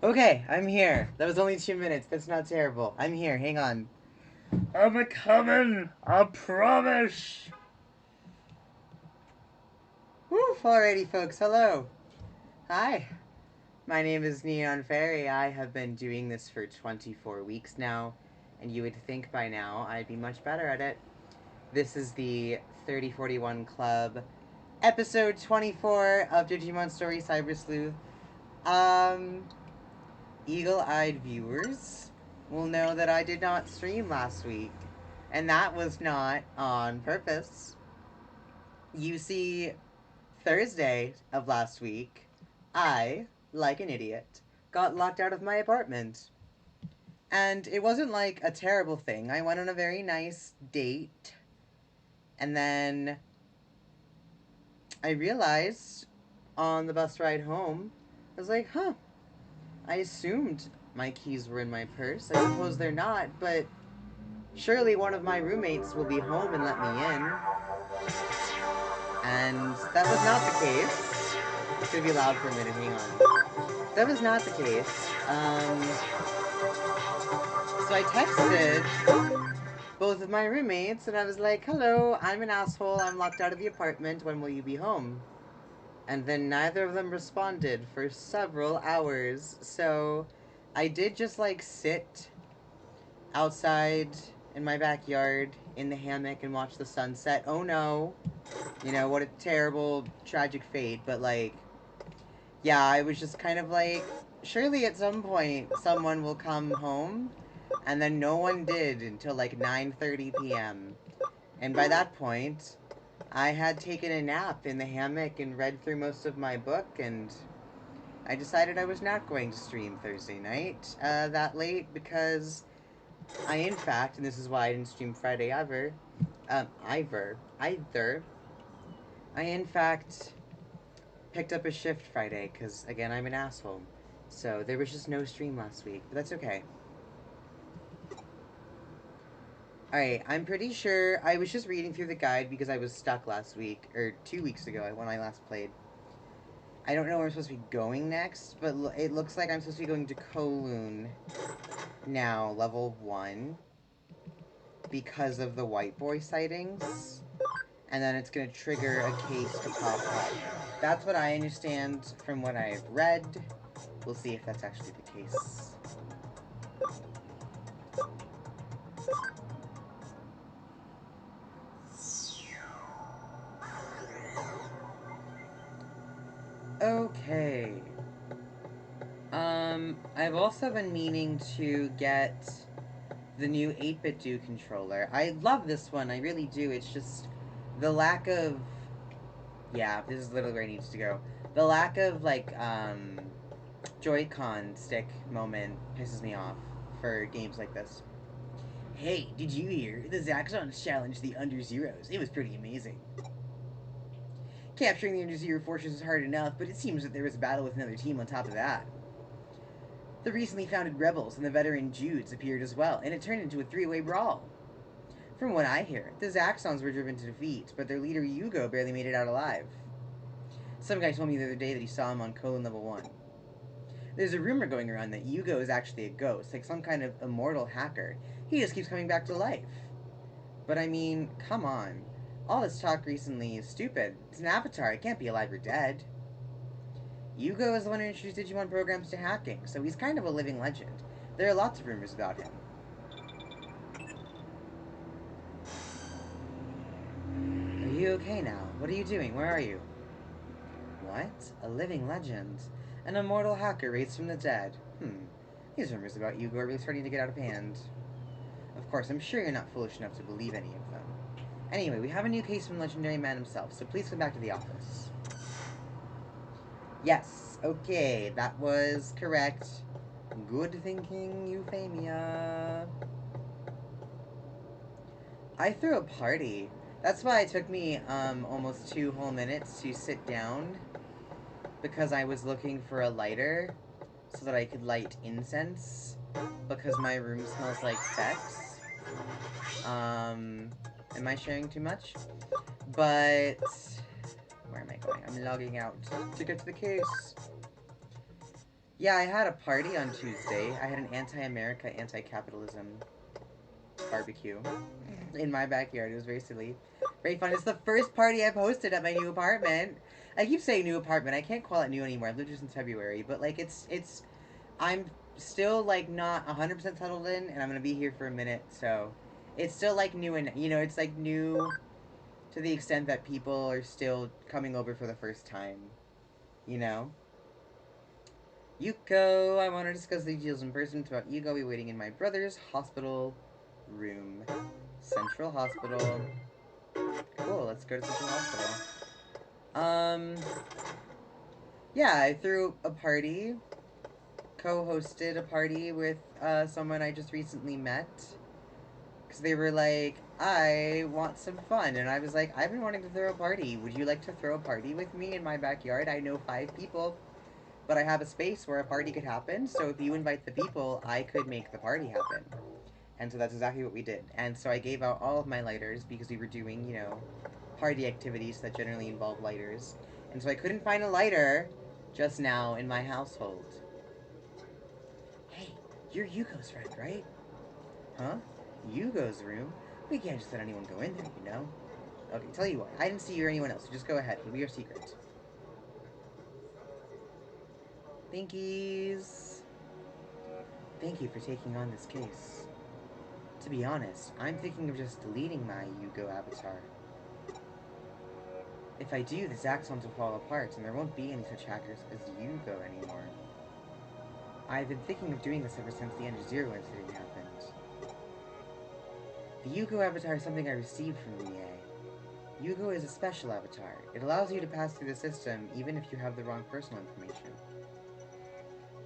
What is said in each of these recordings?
Okay, I'm here. That was only 2 minutes. That's not terrible. I'm here. Hang on. I'm a coming. I promise. Woof. Alrighty, folks. Hello. Hi. My name is Neon Fairy. I have been doing this for 24 weeks now, and you would think by now I'd be much better at it. This is the 3041 Club, episode 24 of Digimon Story Cyber Sleuth. Eagle-eyed viewers will know that I did not stream last week, and that was not on purpose. You see, Thursday of last week, I, like an idiot, got locked out of my apartment. And it wasn't like a terrible thing. I went on a very nice date, and then I realized on the bus ride home, I was like, huh, I assumed my keys were in my purse. I suppose they're not, but surely one of my roommates will be home and let me in. And that was not the case. It's gonna be loud for a minute, hang on. That was not the case. So I texted both of my roommates and I was like, hello, I'm an asshole, I'm locked out of the apartment, when will you be home? And then neither of them responded for several hours. So I did just like sit outside in my backyard in the hammock and watch the sunset. Oh no. You know, what a terrible, tragic fate. But like, yeah, I was just kind of like, surely at some point someone will come home. And then no one did until like 9:30 p.m. And by that point, I had taken a nap in the hammock and read through most of my book, and I decided I was not going to stream Thursday night that late because in fact, and this is why I didn't stream Friday either, I, in fact, picked up a shift Friday because, again, I'm an asshole. So there was just no stream last week, but that's okay. Alright, I'm pretty sure I was just reading through the guide because I was stuck last week, or 2 weeks ago when I last played. I don't know where I'm supposed to be going next, but it looks like I'm supposed to be going to Kowloon now, level 1, because of the white boy sightings. And then it's going to trigger a case to pop up. That's what I understand from what I've read. We'll see if that's actually the case. Okay. I've also been meaning to get the new 8-bit Do controller. I love this one, I really do. It's just the lack of... Yeah, this is literally where it needs to go. The lack of, like, Joy-Con stick moment pisses me off for games like this. Hey, did you hear? The Zaxxons challenged the Under Zeros. It was pretty amazing. Capturing the Under Zero fortress is hard enough, but it seems that there was a battle with another team on top of that. The recently founded Rebels and the veteran Judes appeared as well, and it turned into a three-way brawl. From what I hear, the Zaxxons were driven to defeat, but their leader Yugo barely made it out alive. Some guy told me the other day that he saw him on Kowloon level 1. There's a rumor going around that Yugo is actually a ghost, like some kind of immortal hacker. He just keeps coming back to life. But I mean, come on. All this talk recently is stupid. It's an avatar, it can't be alive or dead. Yugo is the one who introduced Digimon programs to hacking, so he's kind of a living legend. There are lots of rumors about him. Are you okay now? What are you doing? Where are you? What? A living legend? An immortal hacker raised from the dead? These rumors about Yugo are really starting to get out of hand. Of course, I'm sure you're not foolish enough to believe any of them. Anyway, we have a new case from Legendary Man himself, so please come back to the office. Yes, okay, that was correct. Good thinking, Euphemia. I threw a party. That's why it took me almost 2 whole minutes to sit down, because I was looking for a lighter so that I could light incense, because my room smells like sex. Am I sharing too much? But where am I going? I'm logging out to get to the case. Yeah, I had a party on Tuesday. I had an anti-America, anti-capitalism barbecue in my backyard. It was very silly. Very fun. It's the first party I've hosted at my new apartment. I keep saying new apartment. I can't call it new anymore. I've lived here since February. But, like, I'm still, like, not 100% settled in, and I'm going to be here for a minute, so it's still, like, new, and, you know, it's, like, new to the extent that people are still coming over for the first time, you know? Yuko, I want to discuss the details in person. Throughout Yuko, I'll be waiting in my brother's hospital room. Central Hospital. Cool, let's go to Central Hospital. Um, yeah, I threw a party, co-hosted a party with someone I just recently met. Because they were like, I want some fun. And I was like, I've been wanting to throw a party. Would you like to throw a party with me in my backyard? I know 5 people, but I have a space where a party could happen. So if you invite the people, I could make the party happen. And so that's exactly what we did. And so I gave out all of my lighters because we were doing, you know, party activities that generally involve lighters. And so I couldn't find a lighter just now in my household. Hey, you're Yuko's friend, right? Huh? Yugo's room? We can't just let anyone go in there, you know? Okay, tell you what, I didn't see you or anyone else, so just go ahead. It'll be your secret. Thankies. Thank you for taking on this case. To be honest, I'm thinking of just deleting my Yugo avatar. If I do, the Zaxxons will fall apart, and there won't be any such hackers as Yugo anymore. I've been thinking of doing this ever since the End of Zero incident happened. The Yugo avatar is something I received from VA. Yugo is a special avatar. It allows you to pass through the system even if you have the wrong personal information.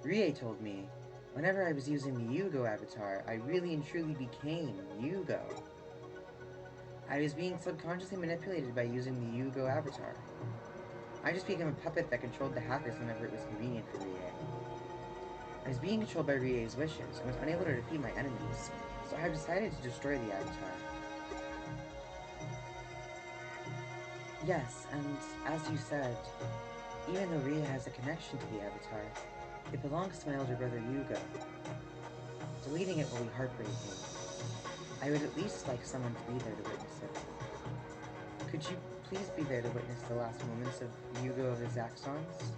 Rie told me, whenever I was using the Yugo avatar, I really and truly became Yugo. I was being subconsciously manipulated by using the Yugo avatar. I just became a puppet that controlled the hackers whenever it was convenient for Rie. I was being controlled by Rie's wishes and was unable to defeat my enemies, so I have decided to destroy the avatar. Yes, and as you said, even though Ria has a connection to the avatar, it belongs to my elder brother Yugo. Deleting it will be heartbreaking. I would at least like someone to be there to witness it. Could you please be there to witness the last moments of Yugo of the Zaxxons?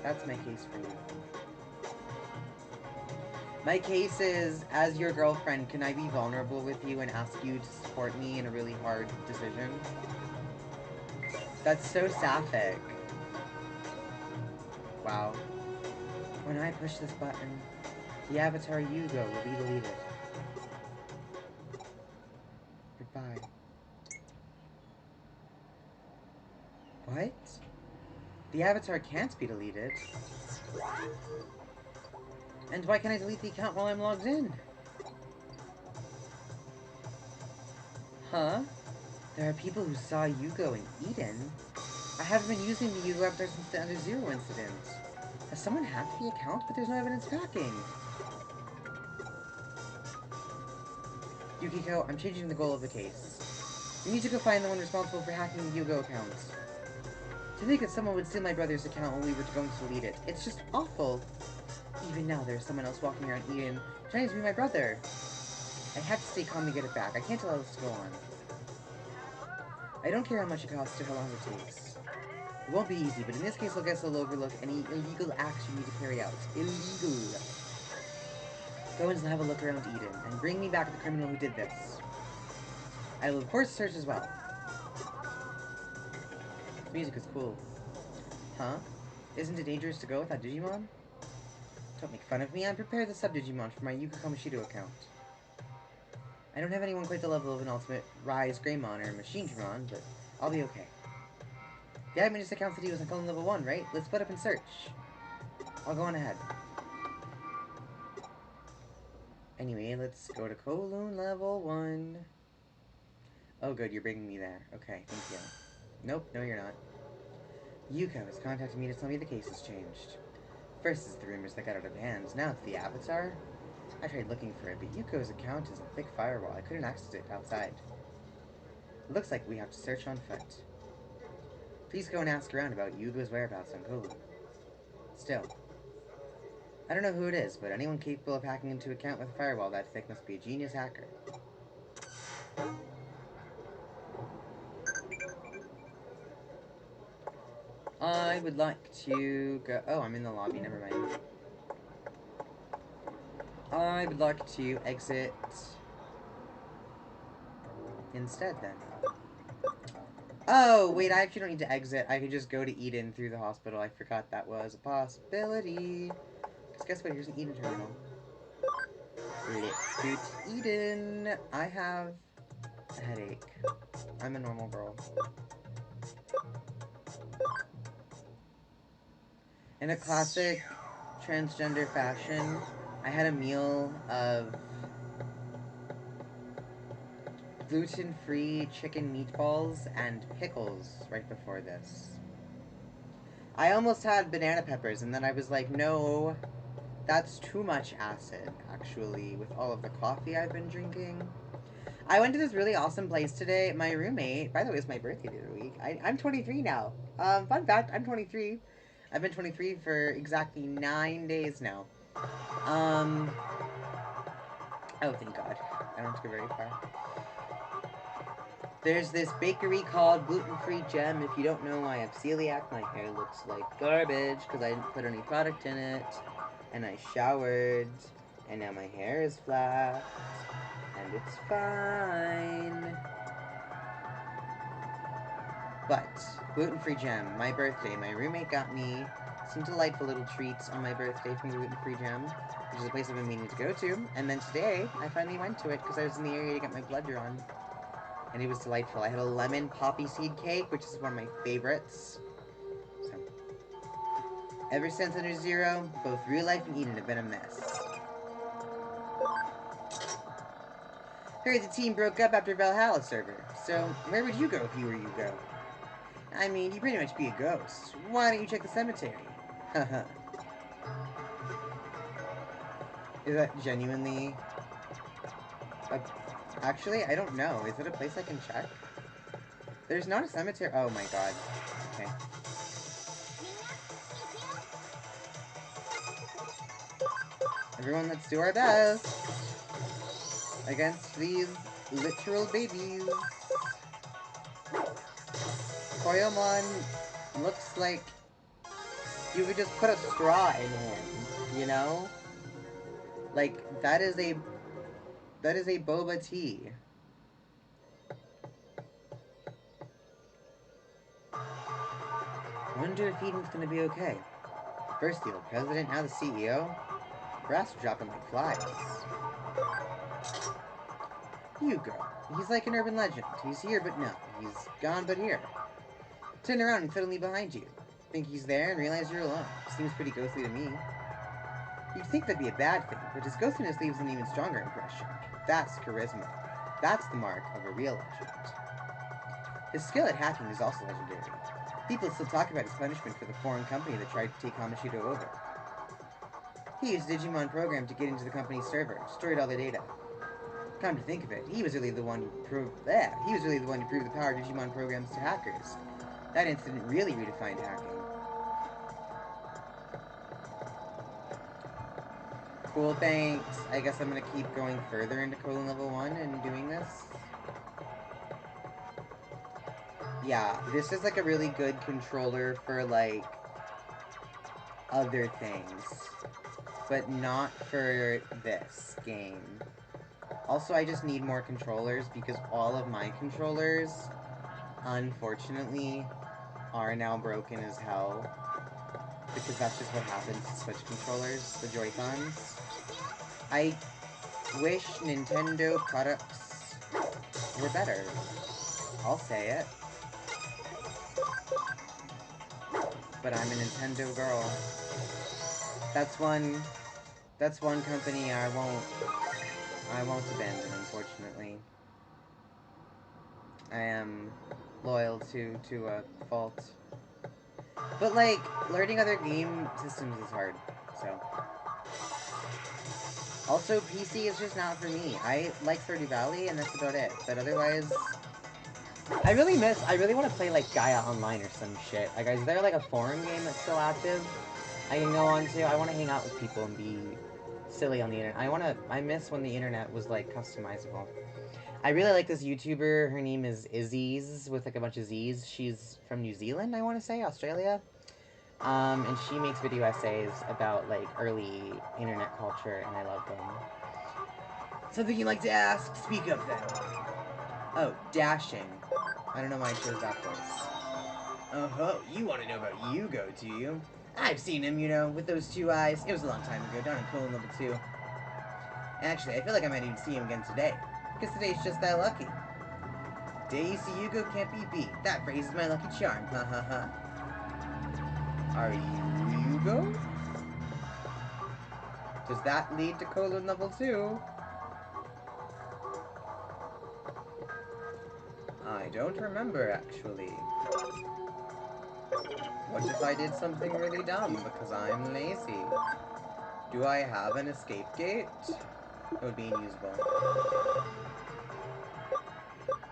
That's my case for you. My case is, as your girlfriend, can I be vulnerable with you and ask you to support me in a really hard decision? That's so sapphic. Wow. When I push this button, the avatar Yugo will be deleted. Goodbye. What? The avatar can't be deleted. And why can't I delete the account while I'm logged in? Huh? There are people who saw Yugo in Eden. I haven't been using the Yugo avatar since the Under Zero incident. Has someone hacked the account? But there's no evidence tracking. Yukiko, I'm changing the goal of the case. We need to go find the one responsible for hacking the Yugo account. To think that someone would steal my brother's account when we were going to delete it. It's just awful. Even now, there's someone else walking around Eden trying to be my brother. I have to stay calm to get it back. I can't allow this to go on. I don't care how much it costs or how long it takes. It won't be easy, but in this case, I guess I'll overlook any illegal acts you need to carry out. Illegal. Go and have a look around Eden, and bring me back the criminal who did this. I will, of course, search as well. This music is cool. Huh? Isn't it dangerous to go without Digimon? Don't make fun of me. I'm prepared the sub-Digimon for my Yuka Kamashido account. I don't have anyone quite the level of an ultimate Rise Greymon or Machine Dramon, but I'll be okay. The admin just accounts that he was on level 1, right? Let's split up and search. I'll go on ahead. Anyway, let's go to Kowloon level 1. Oh good, you're bringing me there. Okay, thank you. Nope, no you're not. Yuko has contacted me to tell me the case has changed. First it's the rumors that got out of hand, now it's the avatar. I tried looking for it, but Yuko's account is a thick firewall. I couldn't access it outside. It looks like we have to search on foot. Please go and ask around about Yugo's whereabouts on Kowloon. Still, I don't know who it is, but anyone capable of hacking into an account with a firewall that thick must be a genius hacker. I would like to go... Oh, I'm in the lobby, never mind. I would like to exit instead, then. Oh, wait, I actually don't need to exit. I could just go to Eden through the hospital. I forgot that was a possibility. Because guess what? Here's an Eden terminal. Let's go to Eden. I have a headache. I'm a normal girl. In a classic transgender fashion, I had a meal of gluten-free chicken meatballs and pickles right before this. I almost had banana peppers, and then I was like, no, that's too much acid, actually, with all of the coffee I've been drinking. I went to this really awesome place today. My roommate, by the way, it's my birthday the other week. I'm 23 now. Fun fact, I'm 23. I've been 23 for exactly 9 days now. Oh, thank God. I don't have to go very far. There's this bakery called Gluten-Free Gem. If you don't know, I have celiac. My hair looks like garbage because I didn't put any product in it. And I showered. And now my hair is flat. And it's fine. But, Gluten-Free Gem, my birthday. My roommate got me some delightful little treats on my birthday from Gluten-Free Gem, which is a place I've been meaning to go to. And then today, I finally went to it because I was in the area to get my blood drawn. And it was delightful. I had a lemon poppy seed cake, which is one of my favorites. So, ever since Under Zero, both real life and Eden have been a mess. Heard the team broke up after Valhalla server. So, where would you go if you were Yugo? I mean, you pretty much be a ghost. Why don't you check the cemetery? Haha. Is that genuinely... Actually, I don't know. Is it a place I can check? There's not a cemetery. Oh my god. Okay. Everyone, let's do our best against these literal babies. Koyomon looks like you could just put a straw in him, you know? Like, that is a boba tea. Wonder if Eden's gonna be okay. First the old president, now the CEO. Brass are dropping like flies. Hugo. He's like an urban legend. He's here but no. He's gone but here. Turn around and suddenly behind you. Think he's there and realize you're alone. Seems pretty ghostly to me. You'd think that'd be a bad thing, but his ghostliness leaves an even stronger impression. That's charisma. That's the mark of a real legend. His skill at hacking is also legendary. People still talk about his punishment for the foreign company that tried to take Kamashido over. He used a Digimon program to get into the company's server, destroyed all the data. Come to think of it, he was really the one who proved the power of Digimon programs to hackers. That incident really redefined hacking. Cool, thanks. I guess I'm gonna keep going further into Colon Level 1 and doing this. Yeah, this is like a really good controller for like other things, but not for this game. Also, I just need more controllers because all of my controllers, unfortunately, are now broken as hell. Because that's just what happens to Switch controllers, the Joy-Cons. I wish Nintendo products were better. I'll say it. But I'm a Nintendo girl. That's one company I won't abandon, unfortunately. I am loyal to a fault. But like, learning other game systems is hard, so. Also, PC is just not for me. I like Stardew Valley, and that's about it. But otherwise, I really want to play like Gaia Online or some shit. Like, is there like a forum game that's still active? I can go on to. I want to hang out with people and be silly on the internet. I miss when the internet was like customizable. I really like this YouTuber. Her name is Izzy's with like a bunch of Z's. She's from New Zealand, I want to say, Australia. And she makes video essays about like early internet culture, and I love them. Something you'd like to ask? Speak up then. Oh, dashing. I don't know why I chose that voice. Oh, you want to know about Yugo, do you? I've seen him, you know, with those two eyes. It was a long time ago, down in Colon Level 2. Actually, I feel like I might even see him again today. Because today's just that lucky. Day you see Yugo can't be beat. That phrase is my lucky charm, ha ha ha. Are you Yugo? Does that lead to Colon Level 2? I don't remember, actually. What if I did something really dumb because I'm lazy? Do I have an escape gate? It would be unusable.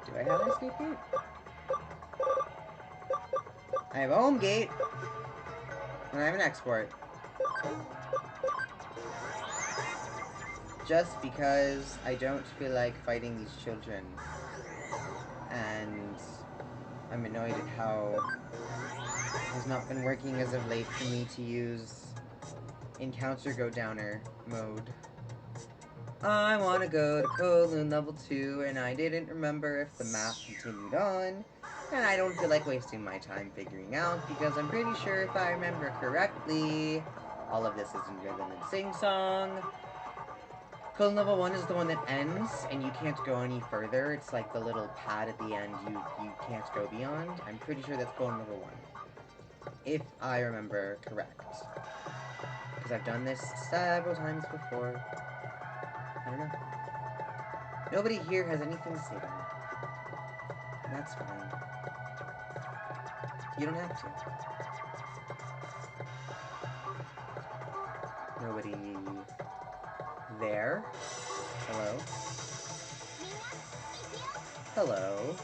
Do I have an escape gate? I have a home gate. And I have an export. Just because I don't feel like fighting these children. And I'm annoyed at how it has not been working as of late for me to use Encounter Go Downer mode. I want to go to Kowloon Level 2, and I didn't remember if the map continued on, and I don't feel like wasting my time figuring out, because I'm pretty sure if I remember correctly, all of this is in rhythm and sing-song. Kowloon Level 1 is the one that ends, and you can't go any further. It's like the little pad at the end you can't go beyond. I'm pretty sure that's Kowloon Level 1. If I remember correct. Because I've done this several times before. I don't know. Nobody here has anything to say to me. And that's fine. You don't have to. Nobody there? Hello? Hello?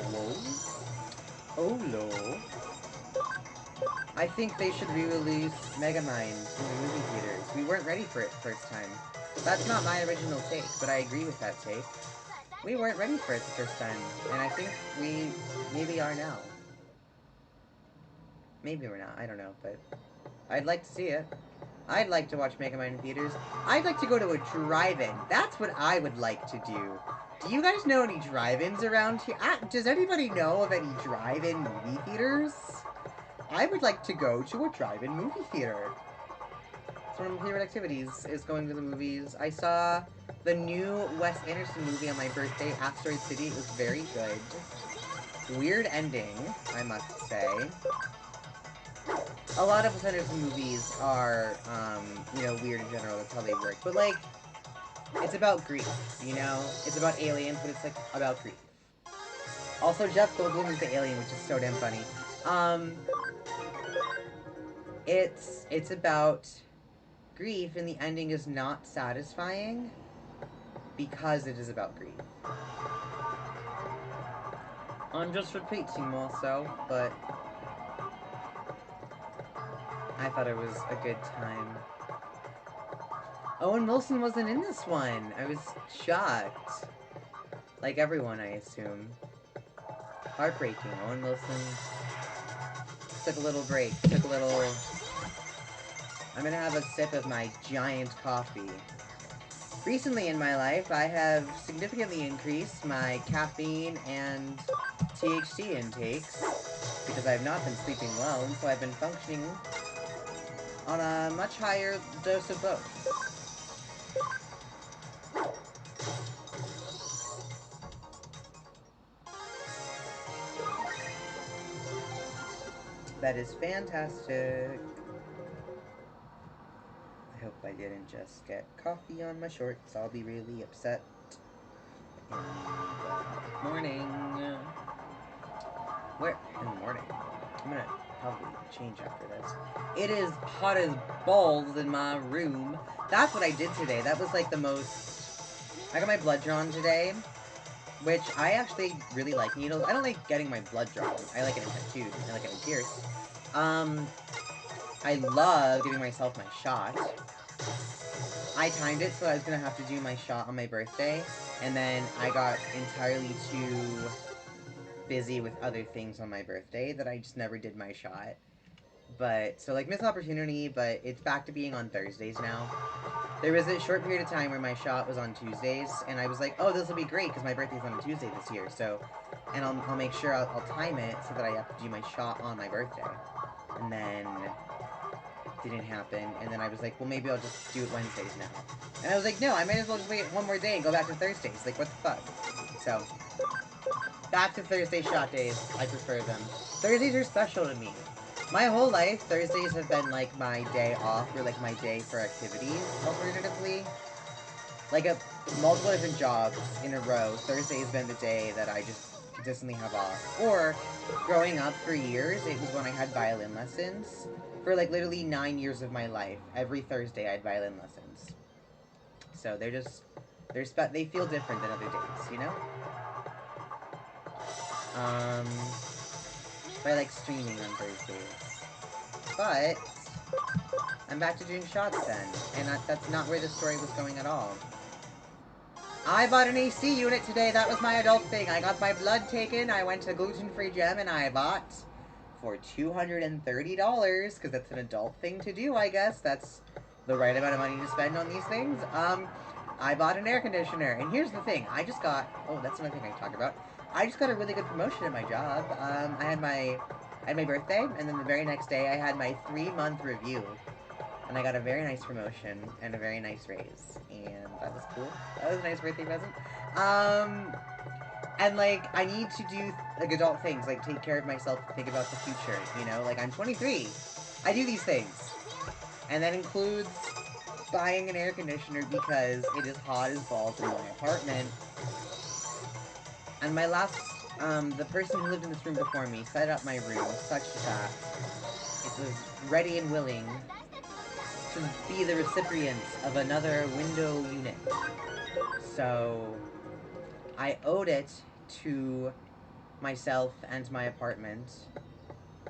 Hello? Oh, no. I think they should re-release Megamind in the movie theaters. We weren't ready for it the first time. That's not my original take, but I agree with that take. We weren't ready for it the first time, and I think we maybe are now. Maybe we're not, I don't know, but I'd like to see it. I'd like to watch Megamind in theaters. I'd like to go to a drive-in. That's what I would like to do. Do you guys know any drive-ins around here? Does anybody know of any drive-in movie theaters? I would like to go to a drive-in movie theater. It's one of my favorite activities, is going to the movies. I saw the new Wes Anderson movie on my birthday, Asteroid City. It was very good. Weird ending, I must say. A lot of Wes Anderson movies are, you know, weird in general. That's how they work. But, like, it's about grief, you know? It's about aliens, but it's, like, about grief. Also, Jeff Goldblum is the alien, which is so damn funny. It's about grief, and the ending is not satisfying because it is about grief. I'm just repeating more so, but I thought it was a good time. Owen Wilson wasn't in this one. I was shocked. Like everyone, I assume. Heartbreaking. Owen Wilson took a little break. Took a little... I'm gonna have a sip of my giant coffee. Recently in my life, I have significantly increased my caffeine and THC intakes because I have not been sleeping well, and so I've been functioning on a much higher dose of both. That is fantastic. I hope I didn't just get coffee on my shorts. I'll be really upset in the morning. Where? In the morning. I'm gonna probably change after this. It is hot as balls in my room. That's what I did today. That was like the most... I got my blood drawn today. which I actually really like needles. I don't like getting my blood drawn. I like getting tattooed. I like getting pierced. I love giving myself my shot. I timed it so I was gonna have to do my shot on my birthday, and then I got entirely too busy with other things on my birthday that I just never did my shot. But, so like missed opportunity, but it's back to being on Thursdays now. There was a short period of time where my shot was on Tuesdays, and I was like, oh, this will be great because my birthday's on a Tuesday this year, so, and I'll make sure I'll time it so that I have to do my shot on my birthday. And then didn't happen, and then I was like, well, maybe I'll just do it Wednesdays now. And I was like, no, I might as well just wait one more day and go back to Thursdays. Like, what the fuck? So, back to Thursday shot days. I prefer them. Thursdays are special to me. My whole life, Thursdays have been like my day off or like my day for activities, alternatively. Like multiple different jobs in a row, Thursday has been the day that I just consistently have off. Or, growing up for years, it was when I had violin lessons. For like literally 9 years of my life, every Thursday I had violin lessons. So they feel different than other days, you know? But I like streaming on Thursdays. But I'm back to doing shots then, and that's not where the story was going at all. I bought an AC unit today. That was my adult thing. I got my blood taken. I went to gluten-free gem and I bought for $230 because that's an adult thing to do, I guess. That's the right amount of money to spend on these things. I bought an air conditioner, and here's the thing. I just got, oh, that's another thing I can talk about. I just got a really good promotion at my job. I had my birthday, and then the very next day I had my 3-month review. And I got a very nice promotion and a very nice raise. And that was cool. That was a nice birthday present. And like, I need to do like adult things, like take care of myself, think about the future, you know? Like, I'm 23. I do these things. And that includes buying an air conditioner because it is hot as balls in my apartment. And my last, the person who lived in this room before me set up my room such that it was ready and willing to be the recipient of another window unit. So I owed it to myself and my apartment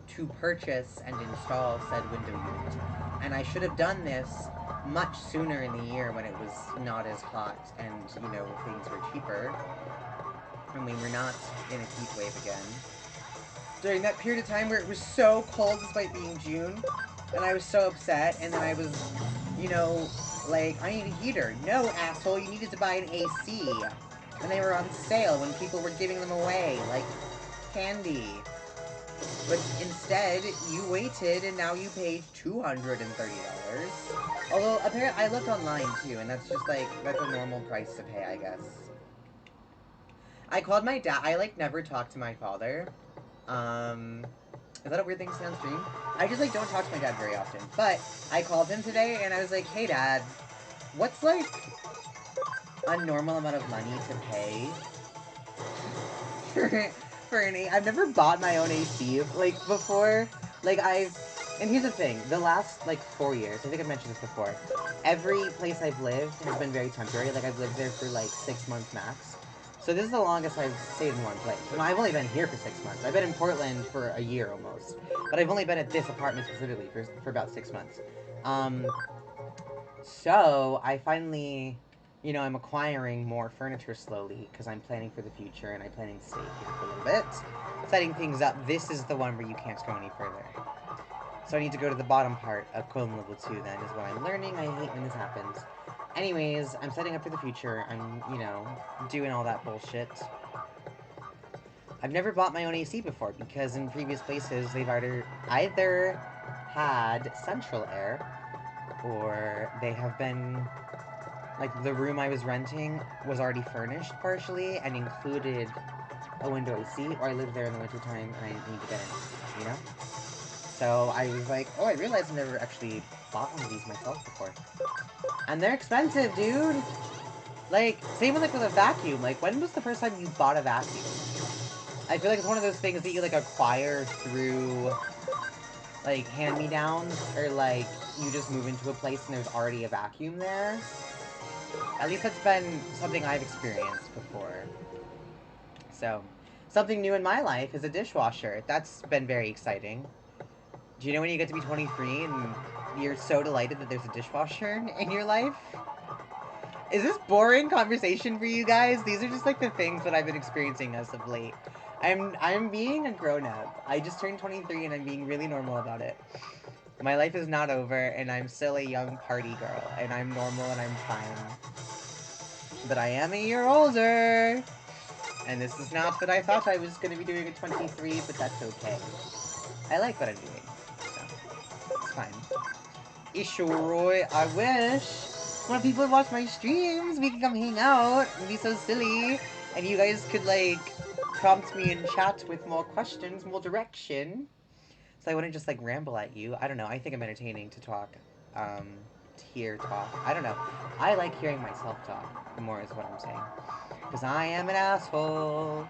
to purchase and install said window unit. And I should have done this much sooner in the year when it was not as hot and, you know, things were cheaper. And we were not in a heat wave again. During that period of time where it was so cold despite being June, and I was so upset, and then I was, you know, like, I need a heater. No, asshole, you needed to buy an AC. And they were on sale when people were giving them away, like candy. But instead, you waited, and now you paid $230. Although, apparently, I looked online, too, and that's just, like, that's a normal price to pay, I guess. I called my dad. I, like, never talked to my father. Is that a weird thing to say on stream? I just, like, don't talk to my dad very often. But I called him today, and I was like, hey, Dad, what's, like, a normal amount of money to pay for an AC? I've never bought my own AC, like, before. Like, and here's the thing. The last, like, 4 years, I think I've mentioned this before, every place I've lived has been very temporary. Like, I've lived there for, like, 6 months max. So this is the longest I've stayed in one place. And I've only been here for 6 months. I've been in Portland for a year almost. But I've only been at this apartment specifically for about 6 months. So I finally, you know, I'm acquiring more furniture slowly because I'm planning for the future and I'm planning to stay here for a little bit. Setting things up. This is the one where you can't go any further. So I need to go to the bottom part of Colon Level 2 then, is what I'm learning. I hate when this happens. Anyways, I'm setting up for the future. I'm, you know, doing all that bullshit. I've never bought my own AC before because in previous places they've either had central air or they have been, like, the room I was renting was already furnished partially and included a window AC, or I lived there in the wintertime and I need to get an AC, you know? So I was like, oh, I realized I've never actually bought one of these myself before. And they're expensive, dude! Like, same with, like, with a vacuum. Like, when was the first time you bought a vacuum? I feel like it's one of those things that you, like, acquire through, like, hand-me-downs, or, like, you just move into a place and there's already a vacuum there. At least that's been something I've experienced before. So, something new in my life is a dishwasher. That's been very exciting. Do you know when you get to be 23 and you're so delighted that there's a dishwasher in your life? Is this boring conversation for you guys? These are just like the things that I've been experiencing as of late. I'm being a grown-up. I just turned 23 and I'm being really normal about it. My life is not over and I'm still a young party girl and I'm normal and I'm fine. But I am a year older. And this is not what I thought I was going to be doing at 23, but that's okay. I like what I'm doing. So, it's fine. Ishoroy, I wish more people would watch my streams. We could come hang out and be so silly. And you guys could, like, prompt me in chat with more questions, more direction. So I wouldn't just, like, ramble at you. I don't know. I think I'm entertaining to talk. To hear talk. I don't know. I like hearing myself talk, more is what I'm saying. Because I am an asshole.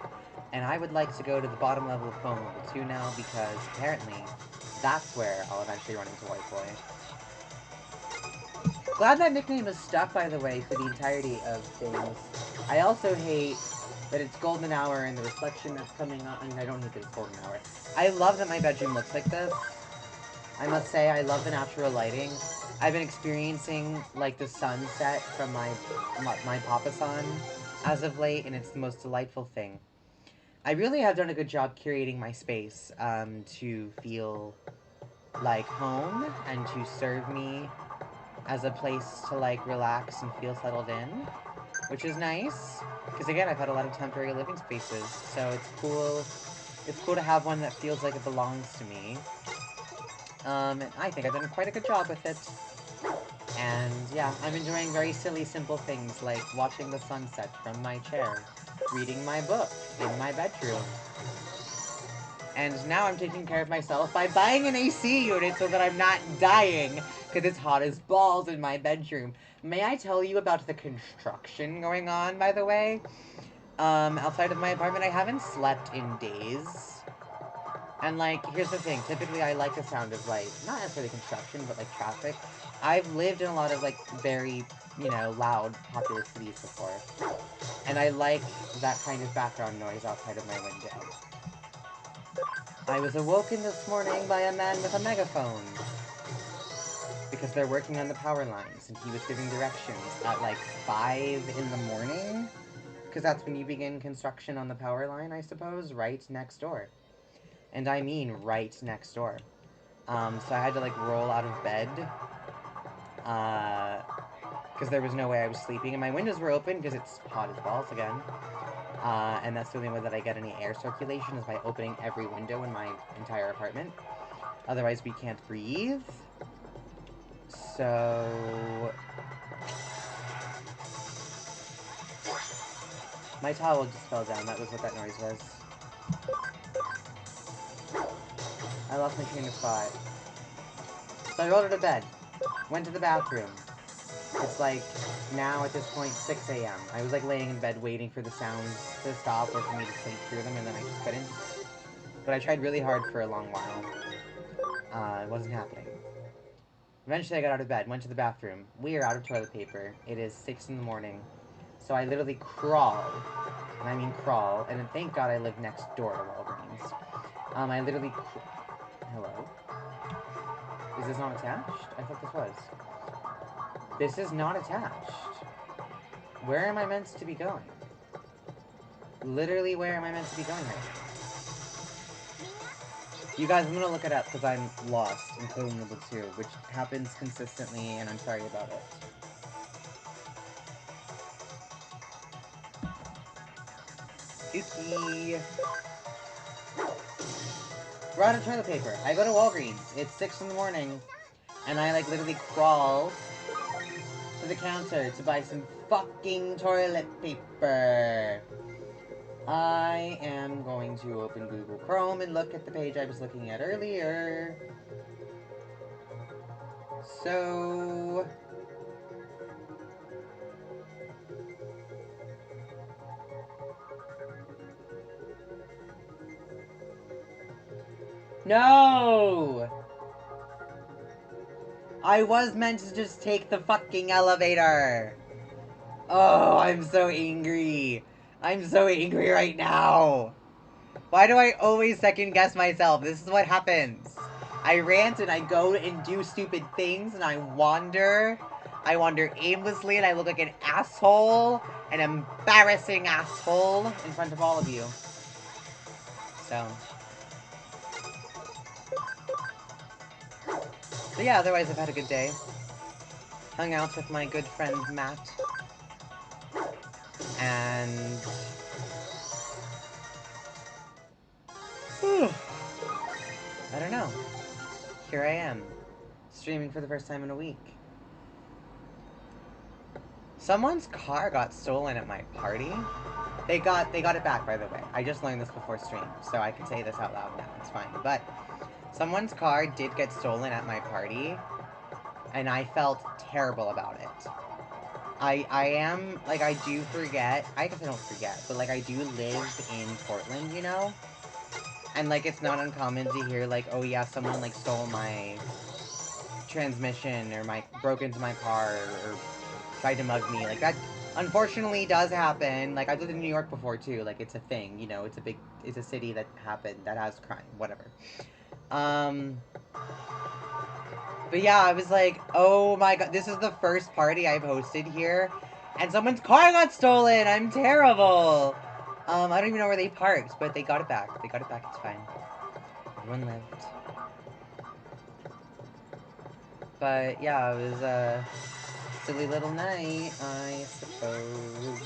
And I would like to go to the bottom level of phone level 2 now because apparently that's where I'll eventually run into White Boy. Glad that nickname is stuck, by the way, for the entirety of things. I also hate that it's golden hour and the reflection that's coming on. I mean, I don't hate that it's golden hour. I love that my bedroom looks like this. I must say, I love the natural lighting. I've been experiencing, like, the sunset from my Papa-san as of late, and it's the most delightful thing. I really have done a good job curating my space to feel like home and to serve me as a place to, like, relax and feel settled in, which is nice. Because, again, I've had a lot of temporary living spaces, so it's cool. It's cool to have one that feels like it belongs to me. And I think I've done quite a good job with it. And, yeah, I'm enjoying very silly, simple things like watching the sunset from my chair, reading my book in my bedroom. And now I'm taking care of myself by buying an AC unit so that I'm not dying because it's hot as balls in my bedroom. May I tell you about the construction going on, by the way? Outside of my apartment, I haven't slept in days. And, like, here's the thing. Typically, I like the sound of, like, not necessarily construction, but, like, traffic. I've lived in a lot of, like, very, you know, loud, populous cities before. And I like that kind of background noise outside of my window. I was awoken this morning by a man with a megaphone. Because they're working on the power lines, and he was giving directions at, like, 5 in the morning. Because that's when you begin construction on the power line, I suppose, right next door. And I mean right next door. So I had to, like, roll out of bed. Because there was no way I was sleeping. And my windows were open because it's hot as balls again. And that's the only way that I get any air circulation is by opening every window in my entire apartment. Otherwise, we can't breathe. So... my towel just fell down. That was what that noise was. I lost my train of thought. So I rolled out of bed. Went to the bathroom. It's like, now at this point, 6 a.m. I was like laying in bed waiting for the sounds to stop or for me to sleep through them, and then I just couldn't. But I tried really hard for a long while. It wasn't happening. Eventually I got out of bed, went to the bathroom. We are out of toilet paper. It is 6 in the morning. So I literally crawl, and I mean crawl, and thank God I live next door to Walgreens. I literally hello? Is this not attached? I thought this was. This is not attached. Where am I meant to be going? Literally, where am I meant to be going right now? You guys, I'm gonna look it up because I'm lost in code number 2, which happens consistently, and I'm sorry about it. Ookie. We're out of toilet paper. I go to Walgreens. It's 6 in the morning, and I, like, literally crawl to the counter to buy some fucking toilet paper. I am going to open Google Chrome and look at the page I was looking at earlier. So... no! I was meant to just take the fucking elevator! Oh, I'm so angry. I'm so angry right now. Why do I always second guess myself? This is what happens. I rant and I go and do stupid things and I wander. I wander aimlessly and I look like an asshole. An embarrassing asshole in front of all of you. So. But yeah, otherwise I've had a good day. Hung out with my good friend Matt. And... I don't know. Here I am. Streaming for the first time in a week. Someone's car got stolen at my party. They got it back, by the way. I just learned this before stream, so I can say this out loud now. It's fine. But someone's car did get stolen at my party, and I felt terrible about it. I am, like, I do forget. I guess I don't forget, but, like, I do live in Portland, you know? And, like, it's not uncommon to hear, like, oh yeah, someone, like, stole my transmission, or broke into my car, or tried to mug me. Like, that unfortunately does happen. Like, I've lived in New York before, too. Like, it's a thing, you know? It's a city that has crime. Whatever. But yeah, I was like, oh my god, this is the first party I've hosted here, and someone's car got stolen! I'm terrible! I don't even know where they parked, but they got it back. They got it back, it's fine. Everyone lived. But yeah, it was a silly little night, I suppose.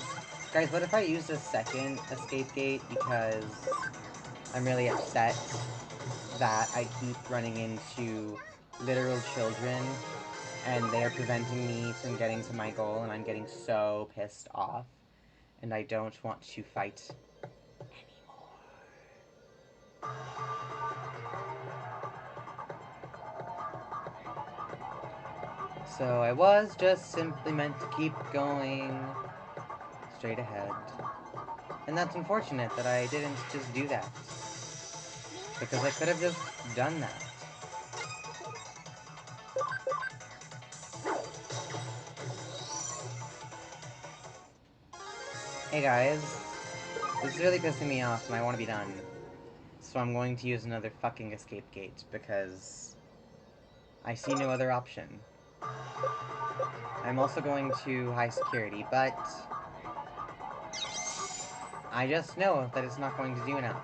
Guys, what if I use a second escape gate because I'm really upset that I keep running into literal children and they are preventing me from getting to my goal, and I'm getting so pissed off, and I don't want to fight anymore. So I was just simply meant to keep going straight ahead. And that's unfortunate that I didn't just do that. Because I could have just done that. Hey guys, this is really pissing me off and I want to be done. So I'm going to use another fucking escape gate because I see no other option. I'm also going to high security, but I just know that it's not going to do enough.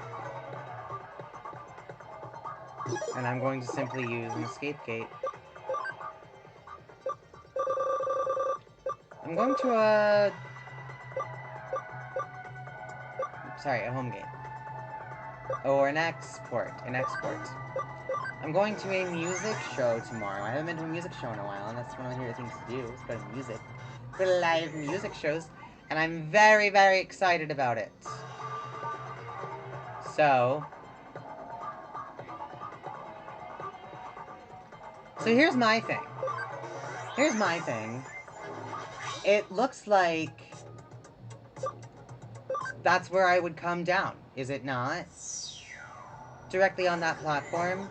And I'm going to simply use an escape gate. I'm going to a home gate. Or an export. I'm going to a music show tomorrow. I haven't been to a music show in a while, and that's one of my favorite things to do, is go to music. Go to live music shows, and I'm very, very excited about it. So here's my thing. It looks like that's where I would come down, is it not? Directly on that platform.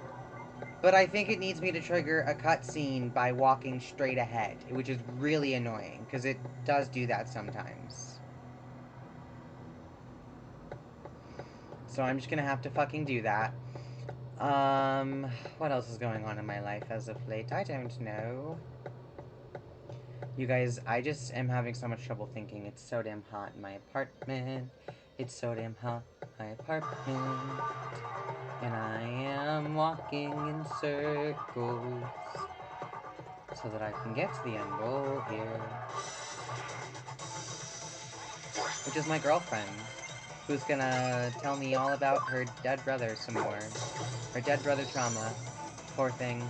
But I think it needs me to trigger a cutscene by walking straight ahead, which is really annoying, because it does do that sometimes. So I'm just gonna have to fucking do that. What else is going on in my life as of late? I don't know. You guys, I just am having so much trouble thinking. It's so damn hot in my apartment. It's so damn hot in my apartment. And I am walking in circles so that I can get to the end goal here. Which is my girlfriend, who's gonna tell me all about her dead brother some more. Her dead brother trauma. Poor thing.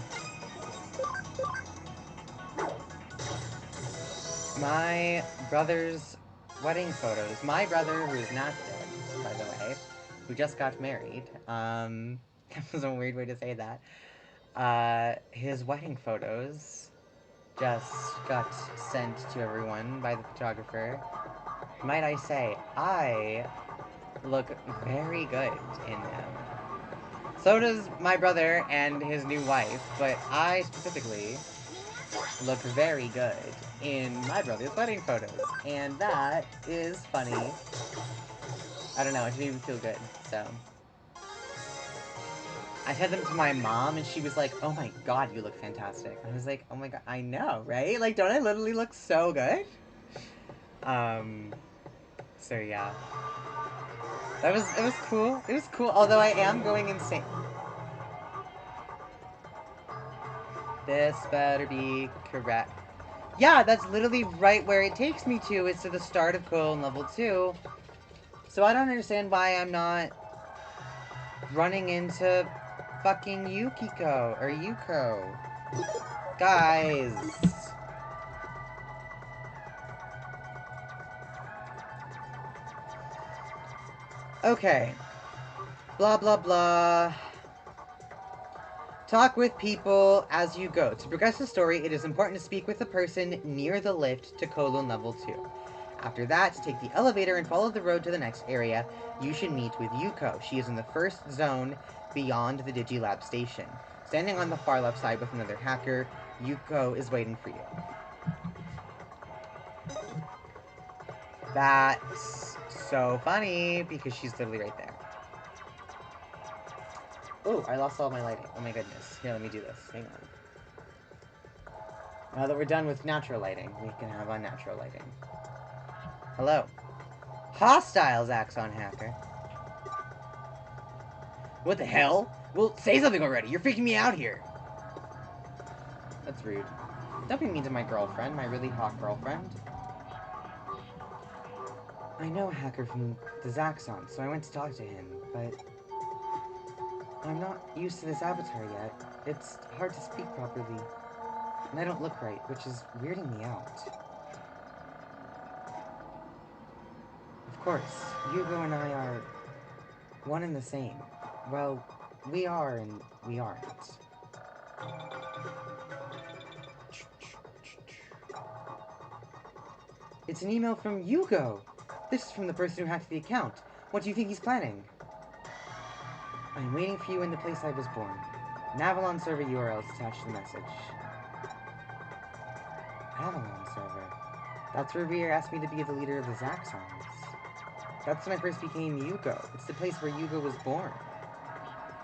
My brother's wedding photos. My brother, who's not dead, by the way, who just got married. That was a weird way to say that. His wedding photos just got sent to everyone by the photographer. Might I say, I look very good in them. So does my brother and his new wife, but I specifically look very good in my brother's wedding photos. And that is funny I don't know, it made me feel good, so. I had them to my mom, and she was like, oh my god, you look fantastic. I was like, oh my god, I know, right? Like, don't I literally look so good? So yeah. It was cool. It was cool, although I am going insane. This better be correct. Yeah, that's literally right where it takes me to. It's to the start of Colon Level 2. So I don't understand why I'm not running into fucking Yukiko or Yuko. Guys. Okay. Blah, blah, blah. Talk with people as you go. To progress the story, it is important to speak with the person near the lift to Colon Level 2. After that, take the elevator and follow the road to the next area. You should meet with Yuko. She is in the first zone beyond the Digilab station. Standing on the far left side with another hacker, Yuko is waiting for you. That's so funny because she's literally right there. Oh, I lost all my lighting. Oh my goodness. Here, let me do this. Hang on. Now that we're done with natural lighting, we can have unnatural lighting. Hello. Hostile Zaxxon hacker. What the hell? Well, say something already. You're freaking me out here. That's rude. Don't be mean to my girlfriend, my really hot girlfriend. I know a hacker from the Zaxxon, so I went to talk to him, but I'm not used to this avatar yet. It's hard to speak properly, and I don't look right, which is weirding me out. Of course, Yugo and I are one and the same. Well, we are and we aren't. It's an email from Yugo! This is from the person who hacked the account. What do you think he's planning? I'm waiting for you in the place I was born. An Avalon server URL is attached to the message. Avalon server? That's where Rhea asked me to be the leader of the Zaxxons. That's when I first became Yugo. It's the place where Yugo was born.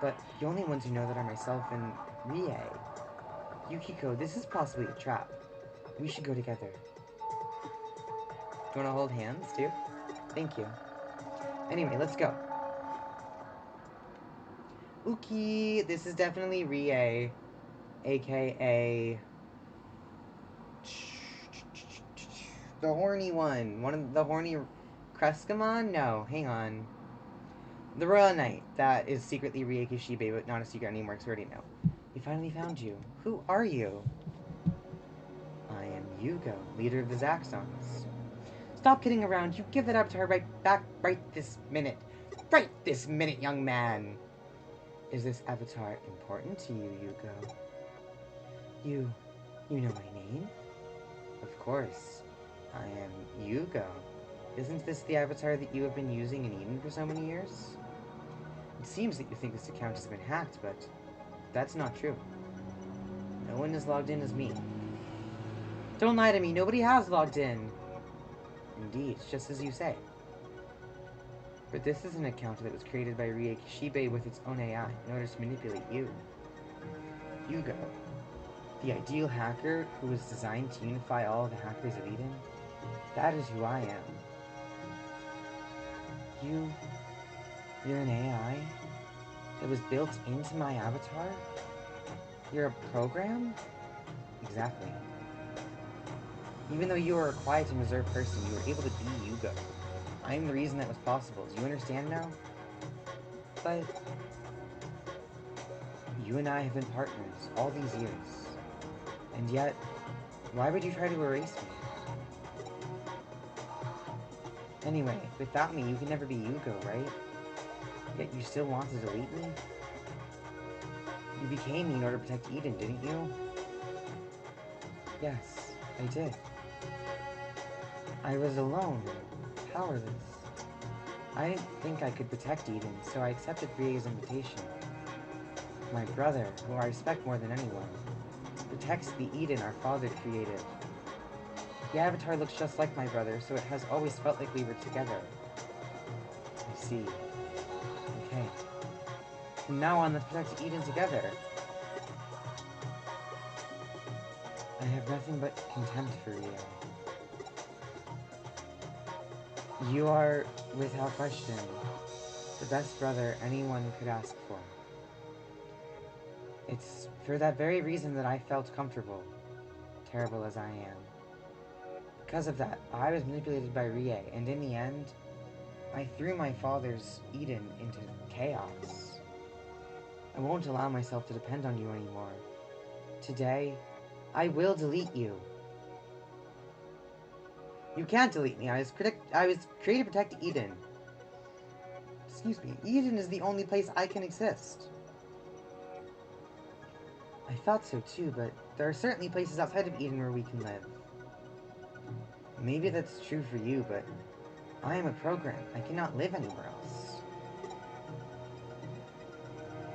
But the only ones who know that are myself and Rie. Yukiko, this is possibly a trap. We should go together. Do you want to hold hands, too? Thank you. Anyway, let's go. Uki, this is definitely Rie, aka... the horny one. One of the horny... Kreskamon? No, hang on. The Royal Knight. That is secretly Rie Kishibe, but not a secret anymore, because we already know. We finally found you. Who are you? I am Yugo, leader of the Zaxxons. Stop kidding around. You give that avatar right back right this minute. Right this minute, young man. Is this avatar important to you, Yugo? You know my name? Of course. I am Yugo. Isn't this the avatar that you have been using in Eden for so many years? It seems that you think this account has been hacked, but that's not true. No one is logged in as me. Don't lie to me, nobody has logged in. Indeed, just as you say. But this is an account that was created by Rie Kishibe with its own AI in order to manipulate you. Yugo, the ideal hacker who was designed to unify all the hackers of Eden. That is who I am. You're an AI that was built into my avatar? You're a program? Exactly. Even though you are a quiet and reserved person, you were able to be Yugo. I am the reason that was possible. Do you understand now? But you and I have been partners all these years. And yet, why would you try to erase me? Anyway, without me, you could never be Yugo, right? Yet you still want to delete me? You became me in order to protect Eden, didn't you? Yes, I did. I was alone, powerless. I didn't think I could protect Eden, so I accepted Rie's invitation. My brother, who I respect more than anyone, protects the Eden our father created. The avatar looks just like my brother, so it has always felt like we were together. I see. Okay. From now on, let's protect Eden together. I have nothing but contempt for you. You are, without question, the best brother anyone could ask for. It's for that very reason that I felt comfortable, terrible as I am. Because of that, I was manipulated by Rie, and in the end, I threw my father's Eden into chaos. I won't allow myself to depend on you anymore. Today, I will delete you. You can't delete me. I was created to protect Eden. Excuse me. Eden is the only place I can exist. I thought so too, but there are certainly places outside of Eden where we can live. Maybe that's true for you, but I am a program. I cannot live anywhere else.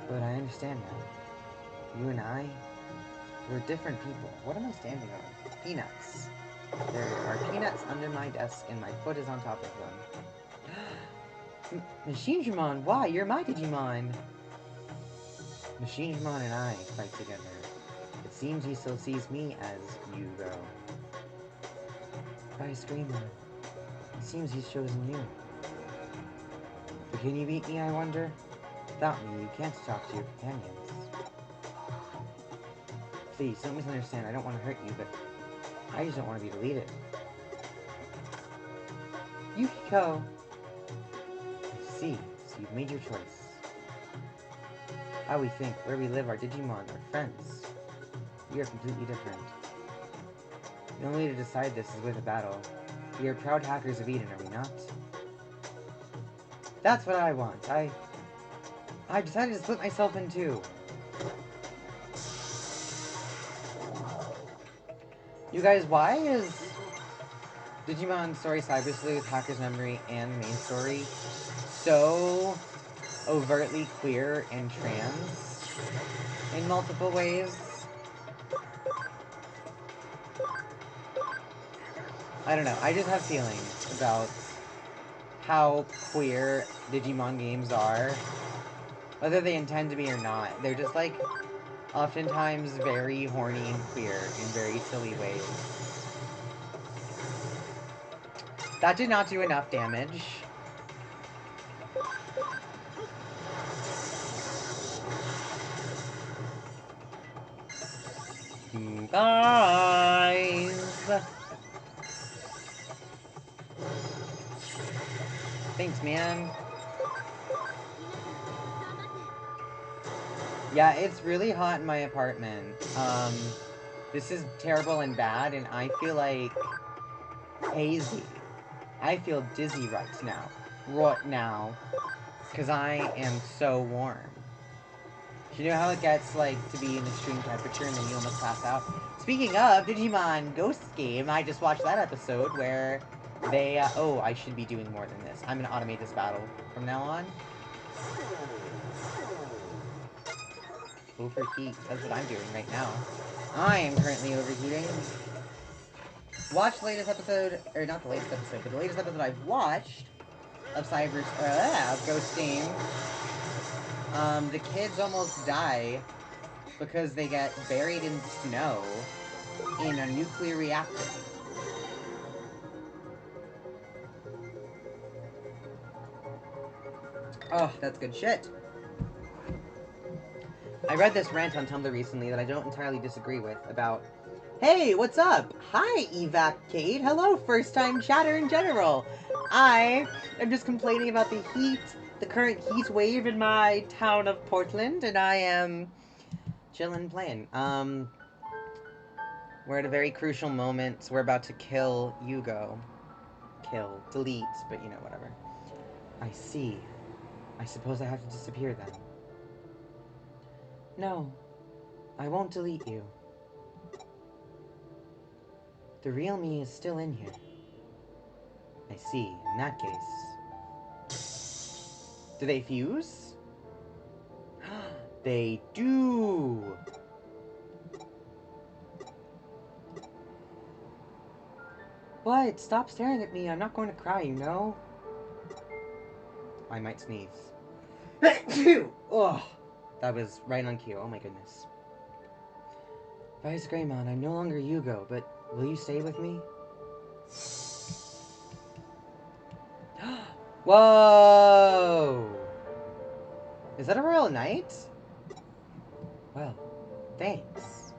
But I understand now. You and I, we're different people. What am I standing on? Peanuts. There are peanuts under my desk, and my foot is on top of them. Machine Digimon, why? You're my Digimon! Machine Digimon and I fight together. It seems he still sees me as Yugo. By Screamer. It seems he's chosen you. But can you beat me, I wonder? Without me, you can't talk to your companions. Please, don't misunderstand. I don't want to hurt you, but I just don't want to be deleted. Yukiko! I see. So you've made your choice. How we think, where we live, our Digimon, our friends. We are completely different. The only way to decide this is with a battle. We are proud hackers of Eden, are we not? That's what I want. I decided to split myself in two. You guys, why is Digimon Story Cyber Sleuth, Hacker's Memory, and Main Story so overtly queer and trans in multiple ways? I don't know. I just have feelings about how queer Digimon games are. Whether they intend to be or not. They're just, like, oftentimes very horny and queer in very silly ways. That did not do enough damage. Guys! Thanks, man. Yeah, it's really hot in my apartment. This is terrible and bad, and I feel like hazy. I feel dizzy right now. Right now. Because I am so warm. You know how it gets, like, to be an extreme temperature and then you almost pass out? Speaking of Digimon Ghost Game, I just watched that episode where they, oh, I should be doing more than this. I'm gonna automate this battle from now on. Overheat. That's what I'm doing right now. I am currently overheating. Watch the latest episode, or not the latest episode, but the latest episode I've watched of of Ghost Game. The kids almost die because they get buried in snow in a nuclear reactor. Oh, that's good shit. I read this rant on Tumblr recently that I don't entirely disagree with about, hey, what's up? Hi, Evacade. Hello, first-time chatter in general. I am just complaining about the heat, the current heat wave in my town of Portland, and I am chilling playing. We're at a very crucial moment. We're about to kill Yugo. Kill. Delete, but you know, whatever. I see. I suppose I have to disappear then. No. I won't delete you. The real me is still in here. I see. In that case... Do they fuse? They do! What? Stop staring at me. I'm not going to cry, you know? I might sneeze. Phew! Oh, that was right on cue. Oh my goodness. Vice Greymon, I'm no longer Yugo, but will you stay with me? Whoa! Is that a royal knight? Well, thanks.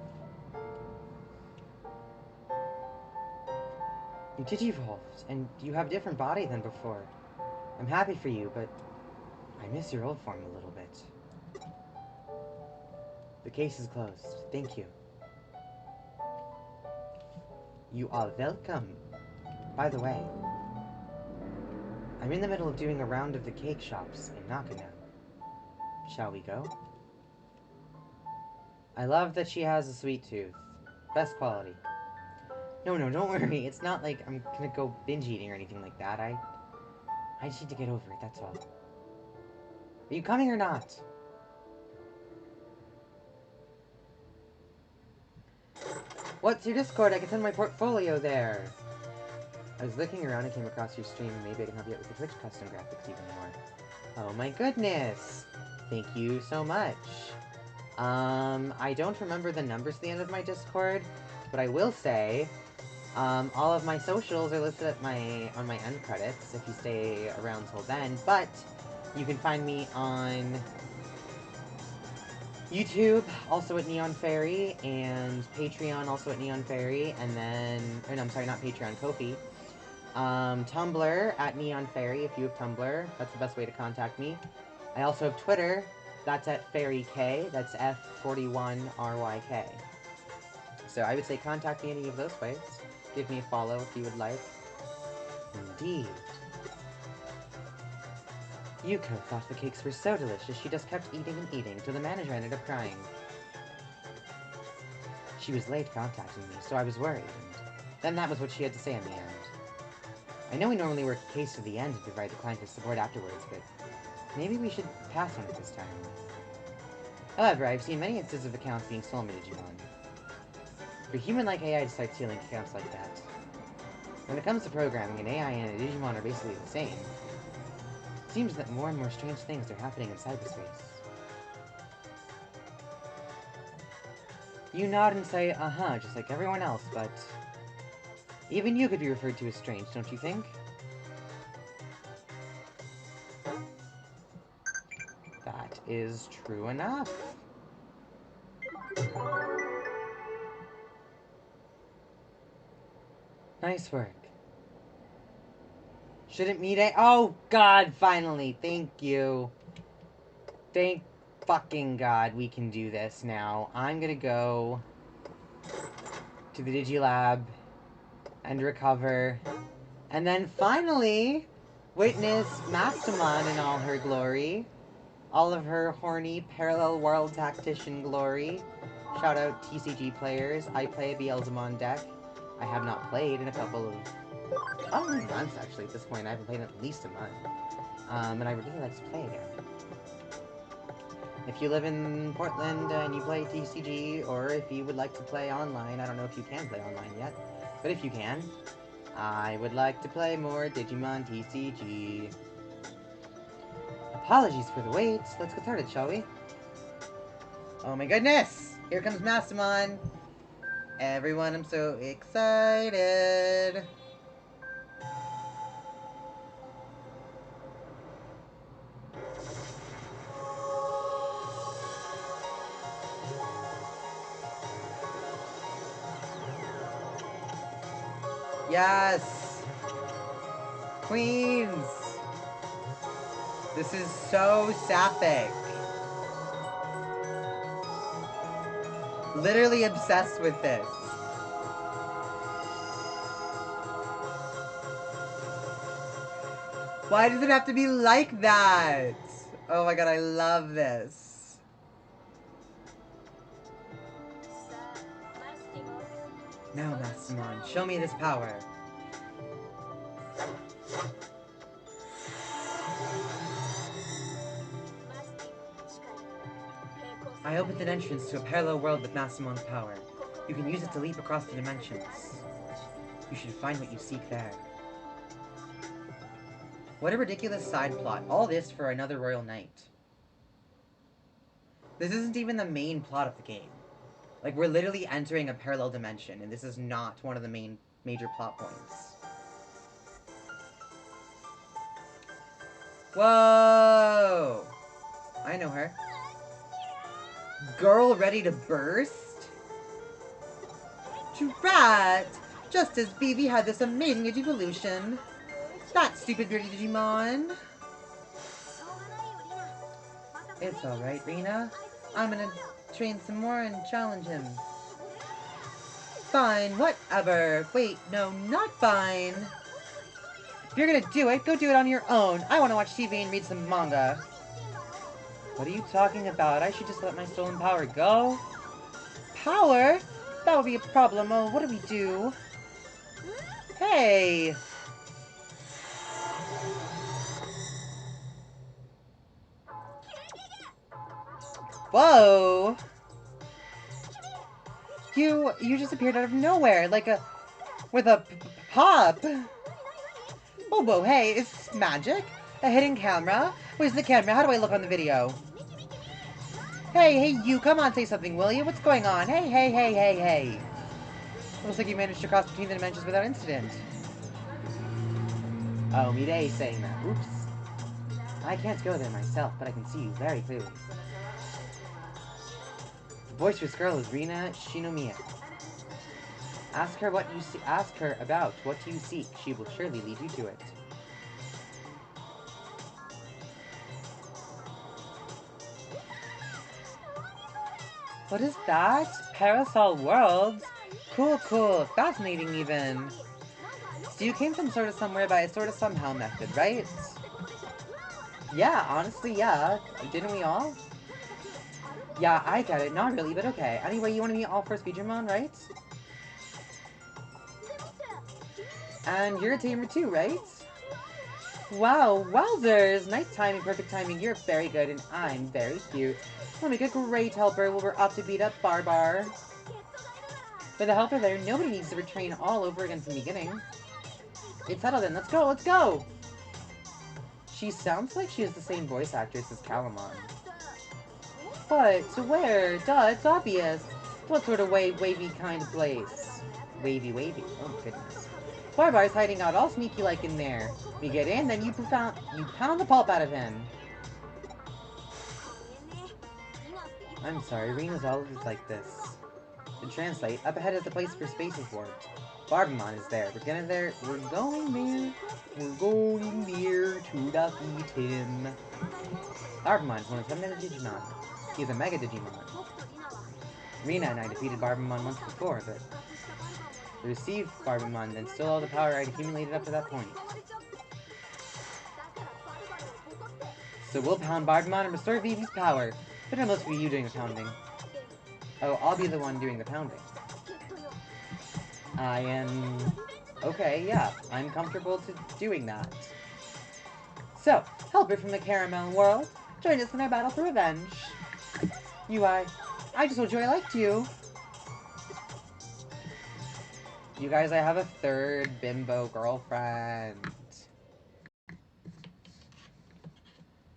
You digivolved, and you have a different body than before. I'm happy for you, but I miss your old form a little bit. The case is closed. Thank you. You are welcome. By the way, I'm in the middle of doing a round of the cake shops in Nakano. Shall we go? I love that she has a sweet tooth. Best quality. No, don't worry. It's not like I'm gonna go binge eating or anything like that. I just need to get over it, that's all. Are you coming or not? What's your Discord? I can send my portfolio there. I was looking around and came across your stream. Maybe I can help you out with the Twitch custom graphics even more. Oh my goodness. Thank you so much. I don't remember the numbers at the end of my Discord, but I will say, all of my socials are listed at on my end credits if you stay around till then, but you can find me on YouTube, also at Neon Fairy, and Patreon, also at Neon Fairy, and then, or no, I'm sorry, not Patreon, Ko-fi. Tumblr, at Neon Fairy, if you have Tumblr, that's the best way to contact me. I also have Twitter, that's at FairyK, that's F41RYK. So I would say contact me any of those ways. Give me a follow if you would like. Indeed. Yuko thought the cakes were so delicious she just kept eating and eating till the manager ended up crying. She was late contacting me, so I was worried, and then that was what she had to say in the end. I know we normally work a case to the end and provide the client with support afterwards, but maybe we should pass on it this time. However, I've seen many instances of accounts being stolen by Digimon. For human-like AI to start stealing accounts like that. When it comes to programming, an AI and a Digimon are basically the same. It seems that more and more strange things are happening in cyberspace. You nod and say, uh-huh, just like everyone else, but even you could be referred to as strange, don't you think? That is true enough. Nice work. Shouldn't meet a- Oh, God, finally. Thank you. Thank fucking God we can do this now. I'm gonna go to the Digilab and recover. And then finally witness Mastamon in all her glory. All of her horny parallel world tactician glory. Shout out TCG players. I play a Beelzemon deck. I have not played in a couple of probably months actually at this point. I haven't played in at least a month. And I would really like to play again. If you live in Portland and you play TCG, or if you would like to play online, I don't know if you can play online yet, but if you can, I would like to play more Digimon TCG. Apologies for the wait. Let's get started, shall we? Oh my goodness! Here comes Mastamon! Everyone, I'm so excited! Yes! Queens! This is so sapphic. Literally obsessed with this. Why does it have to be like that? Oh my god, I love this. Now, Mastamon, show me this power. I opened an entrance to a parallel world with Mastamon's power. You can use it to leap across the dimensions. You should find what you seek there. What a ridiculous side plot. All this for another royal knight. This isn't even the main plot of the game. Like, we're literally entering a parallel dimension, and this is not one of the major plot points. Whoa! I know her. Girl ready to burst? Drat! Just as Vivi had this amazing evolution. That stupid dirty Digimon. It's alright, Rena. I'm gonna train some more and challenge him. Fine, whatever. Wait, no, not fine. If you're gonna do it, go do it on your own. I wanna watch TV and read some manga. What are you talking about? I should just let my stolen power go? Power? That would be a problem. Oh, what do we do? Hey! Whoa! You just appeared out of nowhere, like with a pop! Whoa, whoa, hey, is this magic? A hidden camera? Where's the camera? How do I look on the video? Hey, you, come on, say something, will you? What's going on? Hey. Looks like you managed to cross between the dimensions without incident. Oh, Midei saying that. Oops. I can't go there myself, but I can see you very clearly. The boisterous girl is Rina Shinomiya. Ask her about what you seek. She will surely lead you to it. What is that? Parasol Worlds? Cool. Fascinating, even. So you came from somewhere by a somehow method, right? Yeah, honestly, yeah. Didn't we all? Yeah, I get it. Not really, but okay. Anyway, you want to meet all first Digimon, right? And you're a tamer too, right? Wow, wowzers! Nice timing, perfect timing. You're very good, and I'm very cute. We'll make a great helper when we're off to beat up Barbar. With a helper there, nobody needs to retrain all over again from the beginning. It's settled then. Let's go! She sounds like she is the same voice actress as Calamon. But, to where? Duh, it's obvious. What sort of wavy kind of place? Wavy. Oh, goodness. Barbar's hiding out all sneaky-like in there. We get in, then you pound the pulp out of him. I'm sorry, Rena's always like this. To translate, up ahead is the place for spaces warped. Barbamon is there. We're going there to defeat him. Barbamon is one of 7 Digimon. He's a Mega Digimon. Rena and I defeated Barbamon once before, but we received Barbamon, then stole all the power I'd accumulated up to that point. So we'll pound Barbamon and restore Vivi's power. But it'll mostly be you doing the pounding. Oh, I'll be the one doing the pounding. I am... Okay, yeah. I'm comfortable to doing that. So, helper from the Caramel world, join us in our battle for revenge. I just told you I liked you. You guys, I have a third bimbo girlfriend.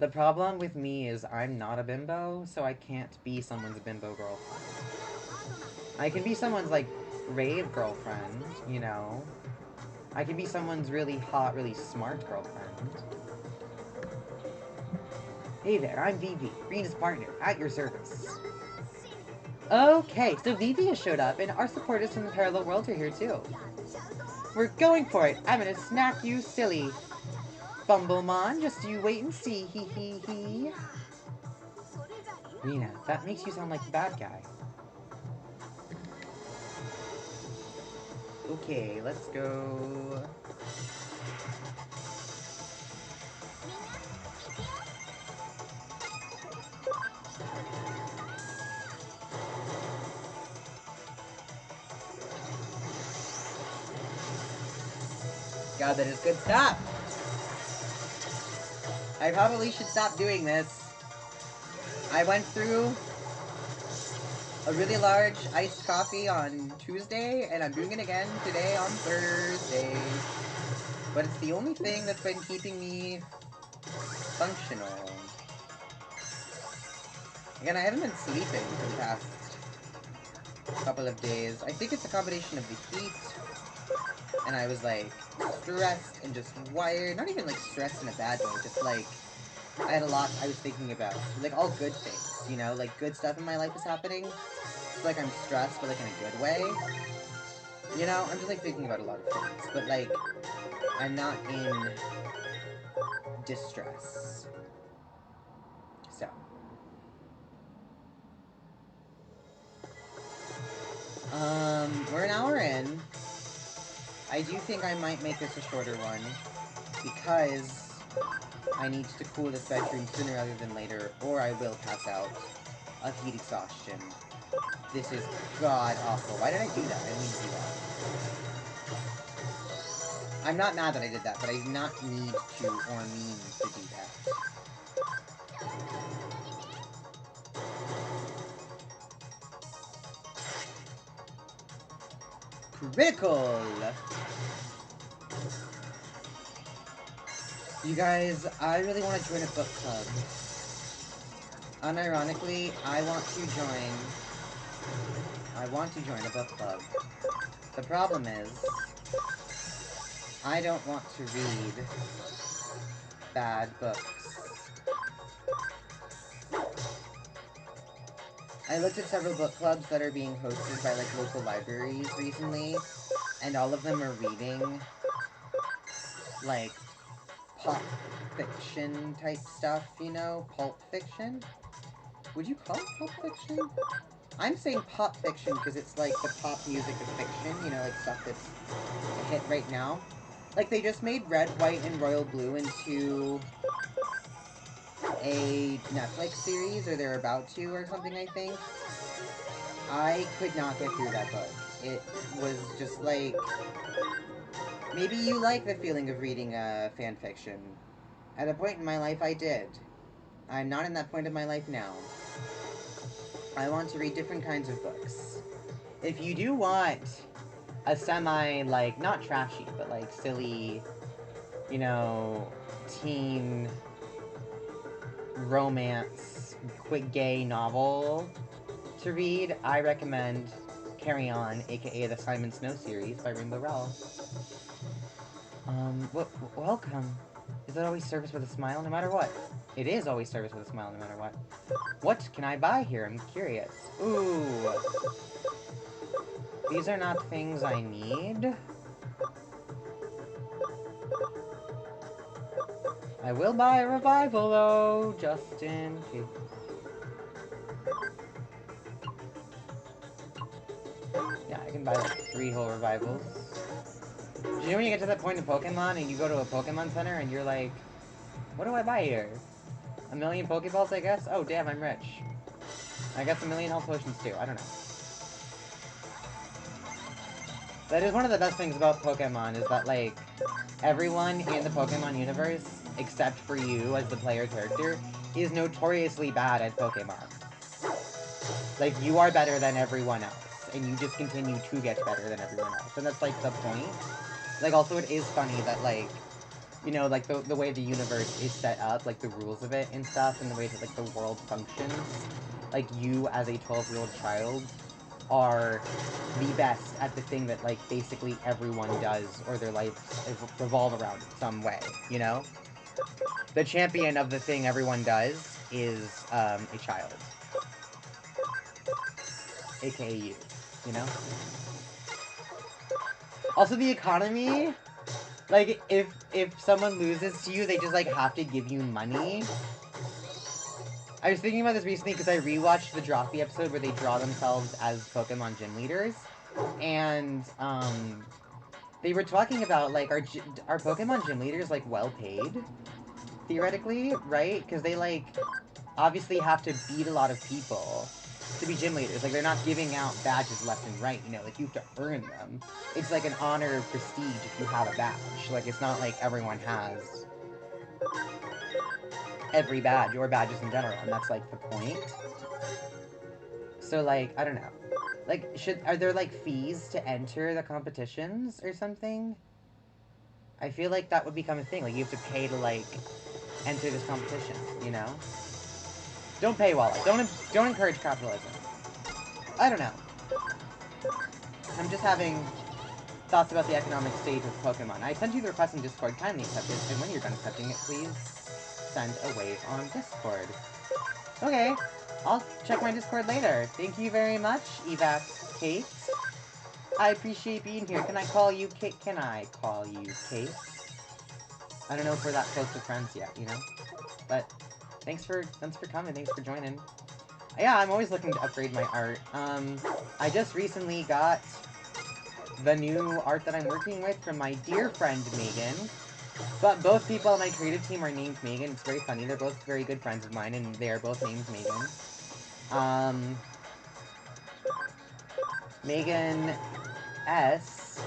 The problem with me is I'm not a bimbo, so I can't be someone's bimbo girlfriend. I can be someone's, like, rave girlfriend, you know? I can be someone's really hot, really smart girlfriend. Hey there, I'm Vivi, Rena's partner, at your service. Okay, so Vivi has showed up, and our supporters from the parallel world are here too. We're going for it. I'm gonna snack you silly. Bumblemon, just you wait and see, hee. Rena, that makes you sound like the bad guy. Okay, let's go. God, that is good stuff. I probably should stop doing this. I went through a really large iced coffee on Tuesday, and I'm doing it again today on Thursday. But it's the only thing that's been keeping me functional. Again, I haven't been sleeping for the past couple of days. I think it's a combination of the heat, and I was like stressed and just wired. Not even like stressed in a bad way, just like I had a lot I was thinking about. Like all good things, you know? Like good stuff in my life is happening. So like I'm stressed, but like in a good way. You know? I'm just like thinking about a lot of things. But like I'm not in distress. So. We're an hour in. I do think I might make this a shorter one because I need to cool this bedroom sooner rather than later, or I will pass out of heat exhaustion. This is god awful. Why did I do that? I didn't mean to do that. I'm not mad that I did that, but I did not need to or mean to do that. Critical! You guys, I really want to join a book club. Unironically, I want to join a book club. The problem is, I don't want to read bad books. I looked at several book clubs that are being hosted by like local libraries recently, and all of them are reading like pop fiction type stuff, you know? Pulp fiction? Would you call it pulp fiction? I'm saying pop fiction because it's like the pop music of fiction, you know, like stuff that's a hit right now. Like they just made Red, White, and Royal Blue into a Netflix series, or they're about to, or something, I think. I could not get through that book. It was just like... Maybe you like the feeling of reading fan fiction. At a point in my life, I did. I'm not in that point of my life now. I want to read different kinds of books. If you do want a semi, like, not trashy, but like silly, you know, teen romance, quick gay novel to read, I recommend Carry On, aka the Simon Snow series by Rainbow Rowell. Welcome. Is it always service with a smile no matter what? It is always service with a smile no matter what. What can I buy here? I'm curious. Ooh. These are not things I need. I will buy a revival though, just in case. Yeah, I can buy like 3 whole revivals. Do you know when you get to that point in Pokemon and you go to a Pokemon Center and you're like, what do I buy here? A million Pokeballs, I guess? Oh, damn, I'm rich. I guess a million health potions too. I don't know. That is one of the best things about Pokemon, is that, like, everyone in the Pokemon universe, except for you as the player character, is notoriously bad at Pokemon. Like, you are better than everyone else, and you just continue to get better than everyone else. And that's, like, the point. Like, also, it is funny that, like, you know, like, the way the universe is set up, like, the rules of it and stuff, and the way that, like, the world functions, like, you as a 12-year-old child are the best at the thing that, like, basically everyone does, or their lives revolve around in some way, you know? The champion of the thing everyone does is, a child. AKA you know? Also, the economy, like, if someone loses to you, they just, like, have to give you money. I was thinking about this recently because I rewatched the Droppy episode where they draw themselves as Pokemon gym leaders, and, they were talking about, like, are Pokemon gym leaders, like, well paid? Theoretically, right? Because they, like, obviously have to beat a lot of people to be gym leaders. Like, they're not giving out badges left and right, you know? Like, you have to earn them. It's like an honor of prestige if you have a badge. Like, it's not like everyone has every badge, or badges in general, and that's, like, the point. So, like, I don't know. Like, are there, like, fees to enter the competitions or something? I feel like that would become a thing. Like, you have to pay to, like, enter this competition, you know? Don't pay, Walla. Don't encourage capitalism. I don't know. I'm just having thoughts about the economic state of Pokemon. I sent you the request in Discord. Kindly accept it, and when you're done accepting it, please send a wave on Discord. Okay, I'll check my Discord later. Thank you very much, Evac Kate. I appreciate being here. Can I call you Kate? Can I call you Kate? I don't know if we're that close to friends yet, you know? But thanks for coming. Thanks for joining. Yeah, I'm always looking to upgrade my art. I just recently got the new art that I'm working with from my dear friend Megan. But both people on my creative team are named Megan. It's very funny. They're both very good friends of mine, and they are both named Megan. Megan S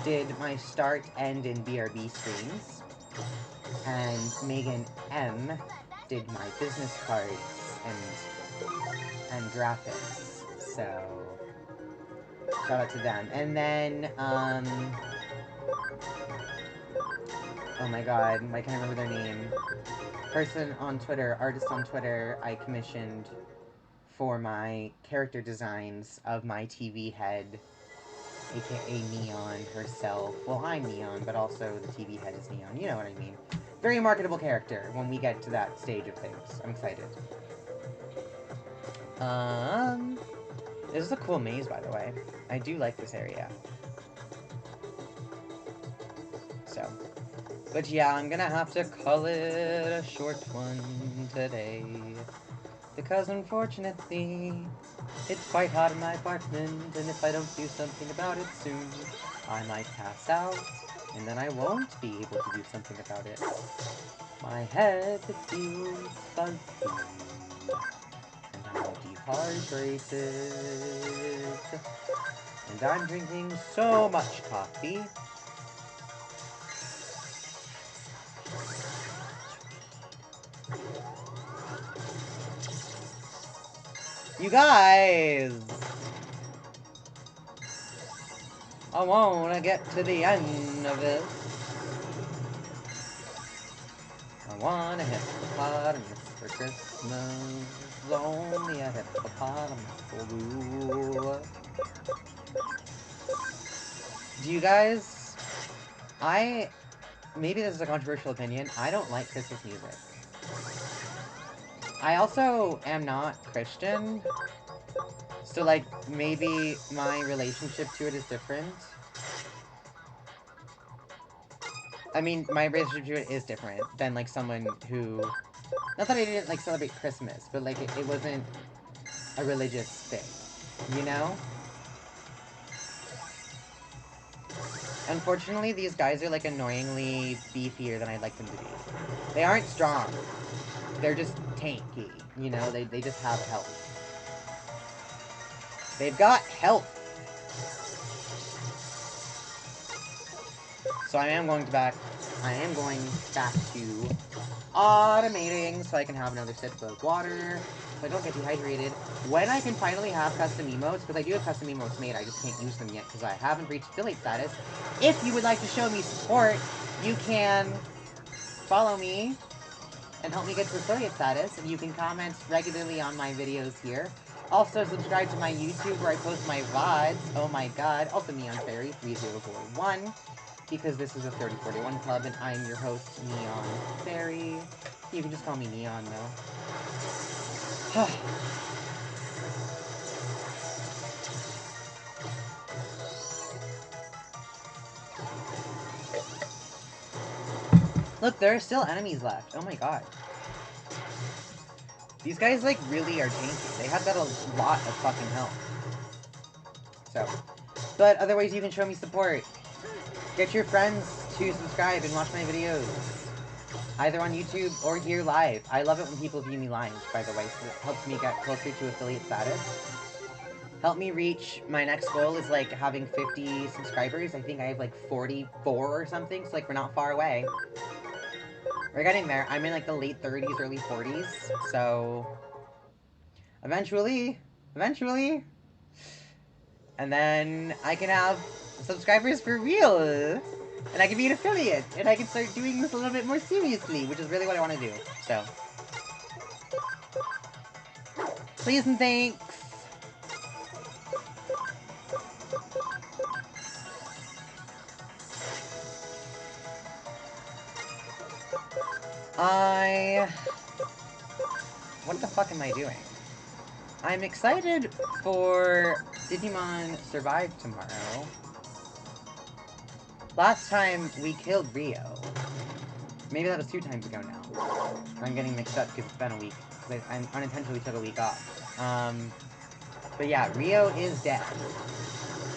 did my start, end, and BRB streams. And Megan M did my business cards and graphics. So shout out to them. And then oh my god, I can't remember their name. Person on Twitter, artist on Twitter, I commissioned for my character designs of my TV head, aka Neon herself. Well, I'm Neon, but also the TV head is Neon. You know what I mean. Very marketable character when we get to that stage of things. I'm excited. This is a cool maze, by the way. I do like this area. So, but yeah, I'm gonna have to call it a short one today. Because unfortunately, it's quite hot in my apartment, and if I don't do something about it soon, I might pass out, and then I won't be able to do something about it. My head feels fuzzy, and I'm dehydrated, and I'm drinking so much coffee. You guys! I wanna get to the end of this. I want a hippopotamus for Christmas. Only a hippopotamus will do. Do you guys... Maybe this is a controversial opinion. I don't like Christmas music. I also am not Christian. So, like, maybe my relationship to it is different. I mean, my relationship to it is different than, like, someone who... Not that I didn't, like, celebrate Christmas, but, like, it wasn't a religious thing, you know? Unfortunately, these guys are, like, annoyingly beefier than I'd like them to be. They aren't strong. They're just tanky, you know? They just have health. They've got health. So I am going back to automating so I can have another sip of water, so I don't get dehydrated. When I can finally have custom emotes, because I do have custom emotes made, I just can't use them yet because I haven't reached affiliate status. If you would like to show me support, you can follow me and help me get to affiliate status, and you can comment regularly on my videos here. Also, subscribe to my YouTube where I post my VODs. Oh my god. Also, Neon Fairy 3041. Because this is a 3041 club, and I'm your host, Neon Fairy. You can just call me Neon, though. Look, there are still enemies left. Oh my god. These guys, like, really are tanky. They have got a lot of fucking health. So. But other ways you can show me support. Get your friends to subscribe and watch my videos. Either on YouTube or here live. I love it when people view me live, by the way, so it helps me get closer to affiliate status. Help me reach, my next goal is, like, having 50 subscribers. I think I have, like, 44 or something, so, like, we're not far away. We're getting there. I'm in, like, the late 30s, early 40s, so... Eventually. And then I can have subscribers for real. And I can be an affiliate, and I can start doing this a little bit more seriously, which is really what I want to do. So, please and thanks. What the fuck am I doing? I'm excited for Digimon Survive tomorrow. Last time we killed Rio. Maybe that was 2 times ago now. I'm getting mixed up because it's been a week. Because I unintentionally took a week off. But yeah, Rio is dead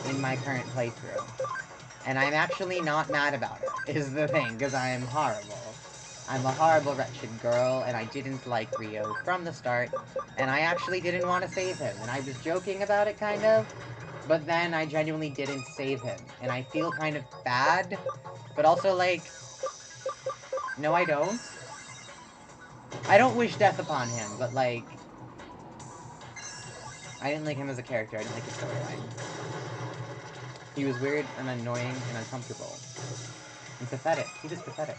in my current playthrough. And I'm actually not mad about it, is the thing, because I am horrible. I'm a horrible, wretched girl, and I didn't like Rio from the start, and I actually didn't want to save him, and I was joking about it, kind of, but then I genuinely didn't save him, and I feel kind of bad, but also, like, no, I don't. I don't wish death upon him, but, like, I didn't like him as a character, I didn't like his storyline. He was weird and annoying and uncomfortable. And pathetic. He was pathetic.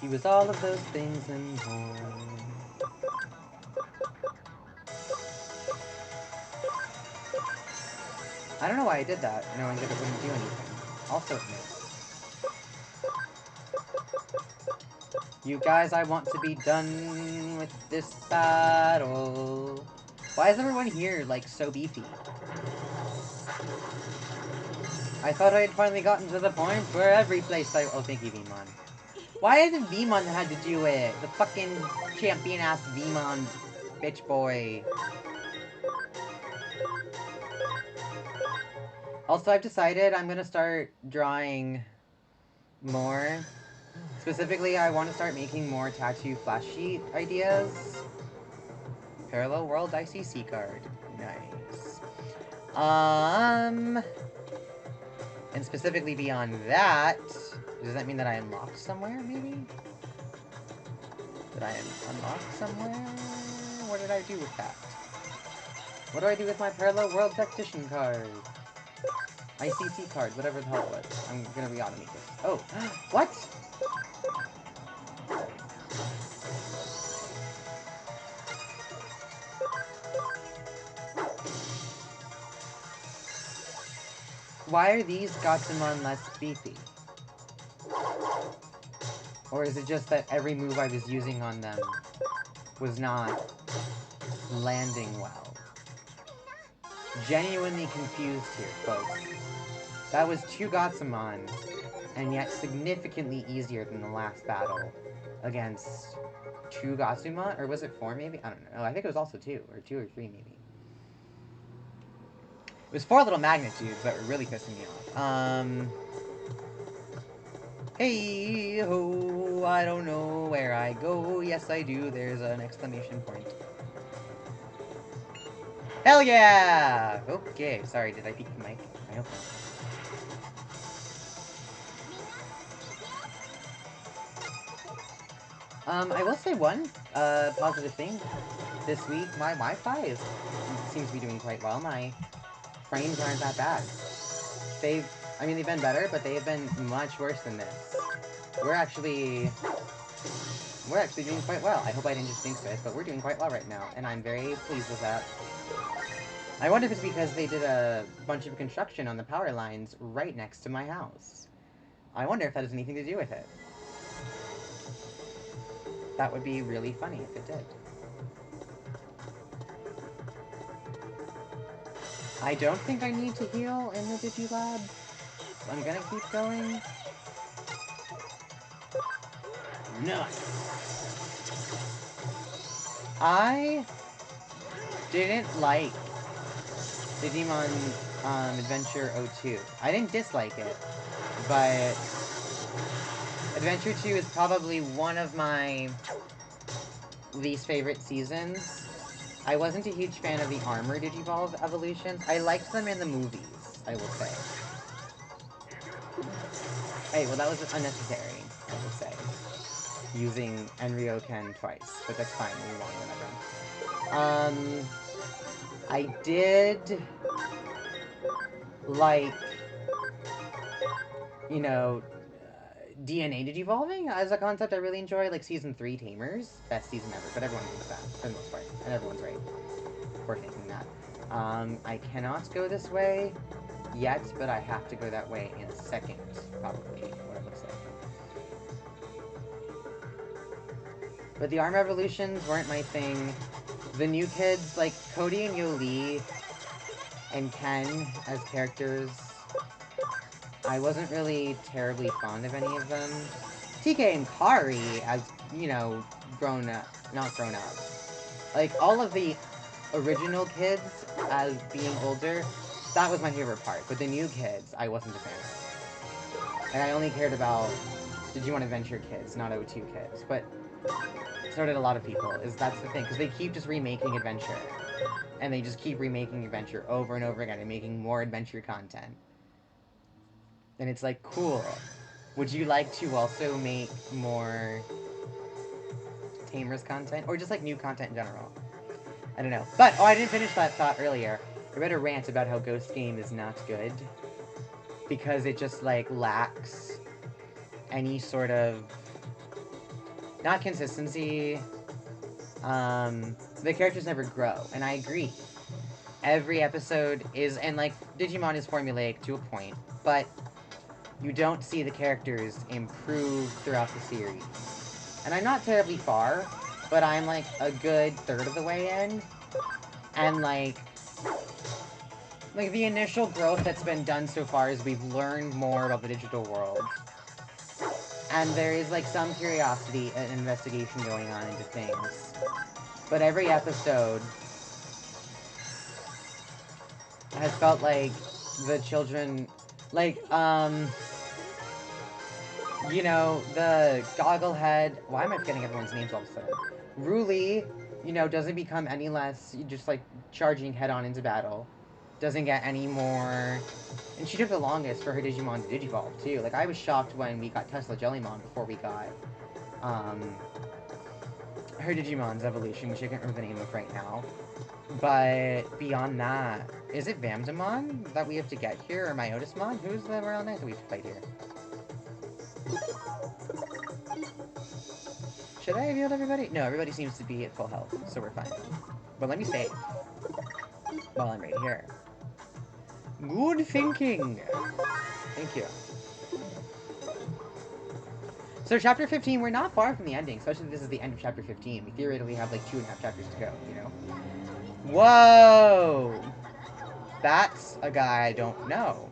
He was all of those things and more. I don't know why I did that, knowing that it wouldn't do anything. Also it missed. You guys, I want to be done with this battle. Why is everyone here, like, so beefy? I thought I had finally gotten to the point where every place I— oh, thank you, Vmon. Why hasn't Vmon had to do it? The fucking champion-ass Vmon bitch boy. Also, I've decided I'm gonna start drawing more. Specifically, I want to start making more tattoo flash sheet ideas. Parallel World ICC card. Nice. And specifically beyond that, does that mean that I unlocked somewhere, maybe? Did I unlock somewhere? What did I do with that? What do I do with my Parallel World Tactician card? ICC card, whatever the hell it was. I'm gonna re-automate this. Oh, what? Why are these Gatsumon less beefy? Or is it just that every move I was using on them was not landing well? Genuinely confused here, folks. That was 2 Gatsumon, and yet significantly easier than the last battle against 2 Gatsumon? Or was it 4, maybe? I don't know. I think it was also 2, or 2 or 3, maybe. It was 4 little magnitudes that were really pissing me off. Hey ho, I don't know where I go. Yes, I do. There's an exclamation point. Hell yeah! Okay, sorry, did I peek the mic? I hope not. I will say one positive thing this week. My Wi-Fi seems to be doing quite well. My frames aren't that bad. I mean, they've been better, but they've been much worse than this. We're actually doing quite well. I hope I didn't just jinx it, but we're doing quite well right now, and I'm very pleased with that. I wonder if it's because they did a bunch of construction on the power lines right next to my house. I wonder if that has anything to do with it. That would be really funny if it did. I don't think I need to heal in the Digilab, so I'm gonna keep going. Nice! I didn't like Digimon Adventure 02. I didn't dislike it, but Adventure 2 is probably one of my least favorite seasons. I wasn't a huge fan of the Armor Digivolve evolutions. I liked them in the movies, I will say. Hey, well that was unnecessary, I will say. Using Enryo-ken twice, but that's fine, we won, whatever. I did like, you know, DNA digivolving as a concept I really enjoy. Like season 3 Tamers, best season ever, but everyone thinks that for the most part, and everyone's right for thinking that. I cannot go this way yet, but I have to go that way in a second, probably, what it looks like. But the arm evolutions weren't my thing. The new kids, like Cody and Yoli and Ken as characters, I wasn't really terribly fond of any of them. TK and Kari as, you know, grown up, not grown up. Like, all of the original kids as being older, that was my favorite part. But the new kids, I wasn't a fan of. And I only cared about Digimon Adventure kids, not O2 kids. But so did a lot of people, that's the thing. Because they keep just remaking Adventure. And they just keep remaking Adventure over and over again and making more Adventure content. And it's like, cool. Would you like to also make more Tamers content? Or just like new content in general? I don't know. But, oh, I didn't finish that thought earlier. I read a rant about how Ghost Game is not good. Because it just, like, lacks any sort of... not consistency. The characters never grow. And I agree. Every episode is... and, like, Digimon is formulaic to a point. But you don't see the characters improve throughout the series. And I'm not terribly far, but I'm like a good third of the way in. And like the initial growth that's been done so far is we've learned more about the digital world. And there is like some curiosity and investigation going on into things. But every episode has felt like the children, like, you know, the Gogglehead... why am I forgetting everyone's names all of a sudden? Ruli, you know, doesn't become any less just, like, charging head-on into battle. Doesn't get any more... and she took the longest for her Digimon to Digivolve, too. Like, I was shocked when we got Tesla Jellymon before we got, her Digimon's evolution, which I can't remember the name of right now. But beyond that... is it Vamdemon that we have to get here, or Myotismon? Who's the Royal Knight that we have to fight here? Should I have healed everybody? No, everybody seems to be at full health, so we're fine. But let me save while I'm right here. Good thinking! Thank you. So chapter 15, we're not far from the ending, especially if this is the end of chapter 15. We theoretically have like 2.5 chapters to go, you know? Whoa! That's a guy I don't know.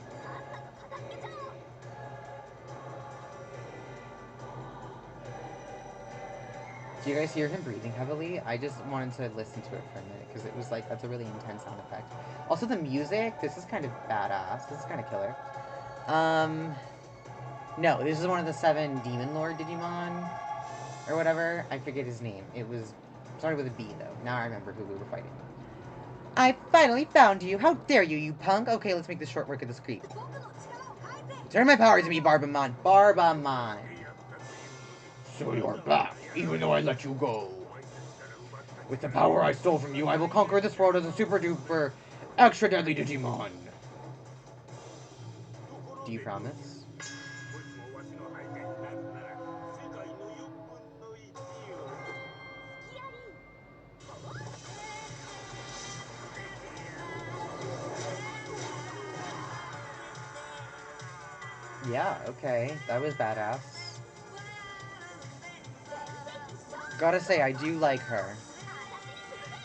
Do you guys hear him breathing heavily? I just wanted to listen to it for a minute, because it was like, that's a really intense sound effect. Also, the music, this is kind of badass. This is kind of killer. No, this is one of the 7 Demon Lord Digimon, or whatever. I forget his name. It was, started with a B, though. Now I remember who we were fighting. I finally found you! How dare you, you punk! Okay, let's make this short work of this creep. Turn my powers to me, Barbamon! Barbamon! So you're back, even though I let you go. With the power I stole from you, I will conquer this world as a super duper extra deadly Digimon. Do you promise? Yeah, okay. That was badass. Gotta say, I do like her.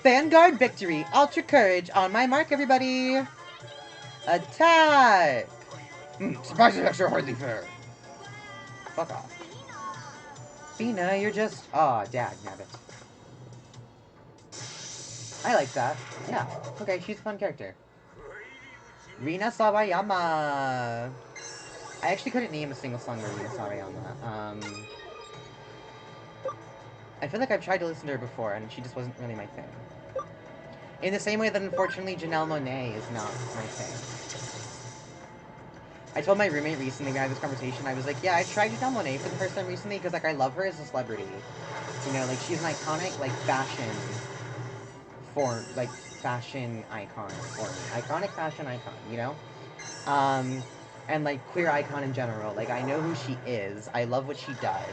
Vanguard victory! Ultra courage! On my mark, everybody! Attack! Surprise attacks are hardly fair. Fuck off. Fina, you're just... aw, dag, nabbit. I like that. Yeah. Okay, she's a fun character. Rina Sawayama! I actually couldn't name a single song by Rina Sawayama. I feel like I've tried to listen to her before, and she just wasn't really my thing. In the same way that, unfortunately, Janelle Monáe is not my thing. I told my roommate recently, we had this conversation, I was like, yeah, I tried Janelle Monáe for the first time recently, because, like, I love her as a celebrity. You know, like, she's an iconic, like, fashion icon for me. Iconic fashion icon, you know? And like queer icon in general. Like I know who she is. I love what she does.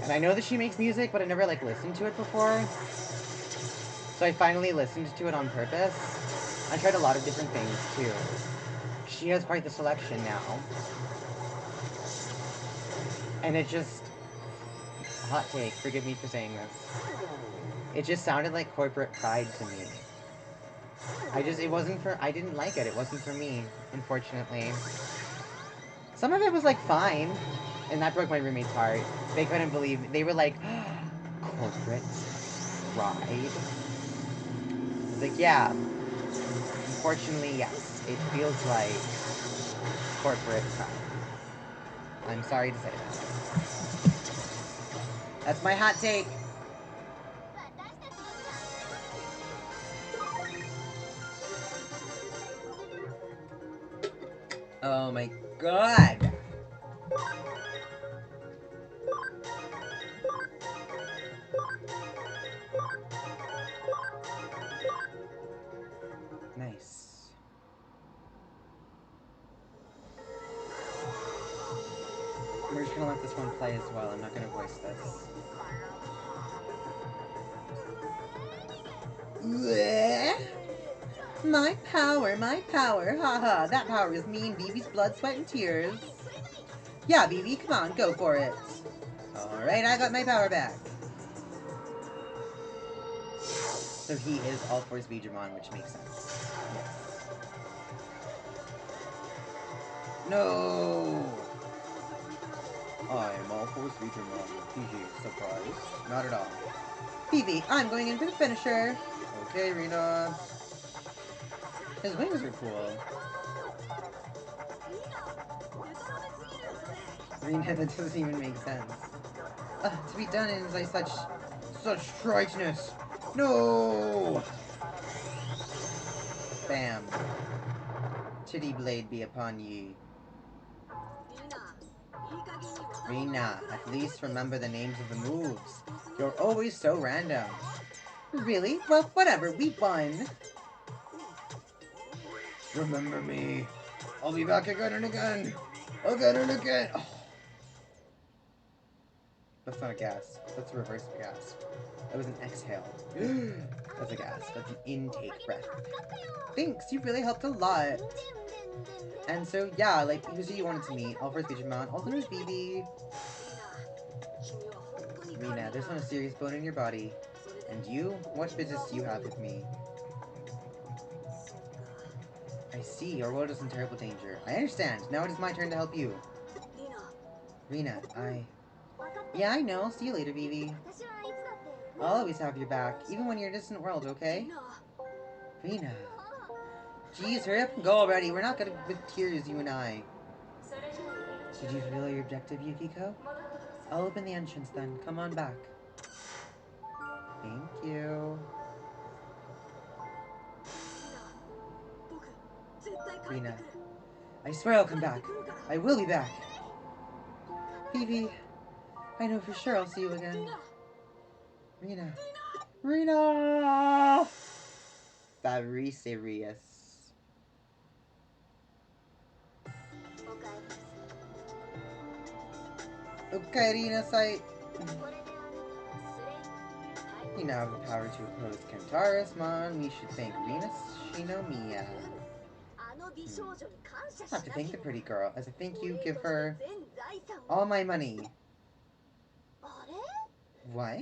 And I know that she makes music, but I never like listened to it before. So I finally listened to it on purpose. I tried a lot of different things too. She has quite the selection now. And it just... Hot take, forgive me for saying this. It just sounded like corporate pride to me. It wasn't for... I didn't like it. It wasn't for me, unfortunately. Some of it was, like, fine. And that broke my roommate's heart. They couldn't believe it. They were like, corporate pride? I was like, yeah. Unfortunately, yes. It feels like corporate pride. I'm sorry to say that. That's my hot take. Oh my god! Nice. We're just gonna let this one play as well. I'm not gonna voice this. My power, haha. That power is me and Vivi's blood, sweat, and tears. Yeah, Vivi, come on, go for it. Alright, I got my power back. So he is all Force Digimon, which makes sense. Yes. No! I am all Force Digimon. GG, surprise. Not at all. Vivi, I'm going in for the finisher. Okay, Rena. His wings are cool. Rena, that doesn't even make sense. To be done in like such triteness. No! Bam. Titty blade be upon ye. Rena, at least remember the names of the moves. You're always so random. Really? Well, whatever, we won. Remember me. I'll be back again and again. Again and again. Oh. That's not a gasp. That's a reverse of a gasp. That was an exhale. That's a gasp. That's an intake breath. Thanks, you really helped a lot. And so, yeah, like, who's you wanted to meet? All First Digimon. Also known as BB. Rena, there's not a serious bone in your body. And you? What business do you have with me? I see, your world is in terrible danger. I understand. Now it is my turn to help you. Rena, Yeah, I know. See you later, BB. I'll always have your back, even when you're in a distant world, okay? Rena. Jeez, hurry up and go already. We're not gonna with tears, you and I. Did you fulfill your objective, Yukiko? I'll open the entrance then. Come on back. Thank you. Rena. I swear I'll come back. I will be back. Vivi. I know for sure I'll see you again. Rena. Rena! Very serious. Okay, Rena, sight. You now have the power to oppose Kentaurus-mon. We should thank Rena Shinomiya. I have to thank the pretty girl. As a thank you, give her all my money. What?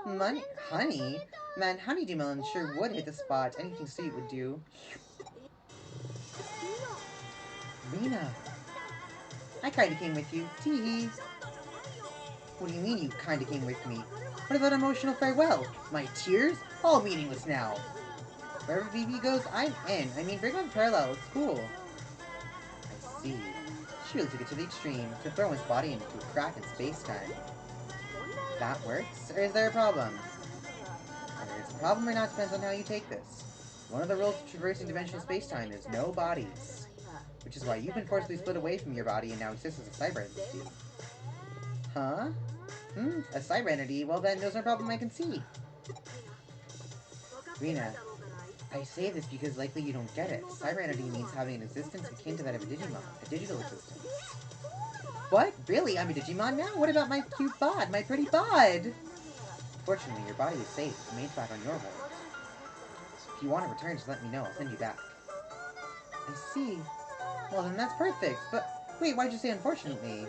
Money? Honey? Man, Honeydew Melon sure would hit the spot. Anything sweet would do. Rena. I kinda came with you. Tee-hee. What do you mean you kinda came with me? What about emotional farewell? My tears? All meaningless now. Wherever Vivi goes, I'm in. I mean, bring on parallel. It's cool. I see. She really took it to the extreme, to throw his body into a crack in space-time. That works? Or is there a problem? Whether it's a problem or not depends on how you take this. One of the rules of traversing dimensional space-time is no bodies. Which is why you've been forcibly split away from your body and now exist as a cyber entity. Huh? A cyber entity? Well then, there's no problem I can see. Rena, I say this because likely you don't get it. Cyber entity means having an existence akin to that of a Digimon, a digital existence. What? Really? I'm a Digimon now? What about my cute bod, my pretty bod? Fortunately, your body is safe. It made back on your world. If you want to return, just let me know. I'll send you back. I see. Well, then that's perfect. But wait, why'd you say unfortunately?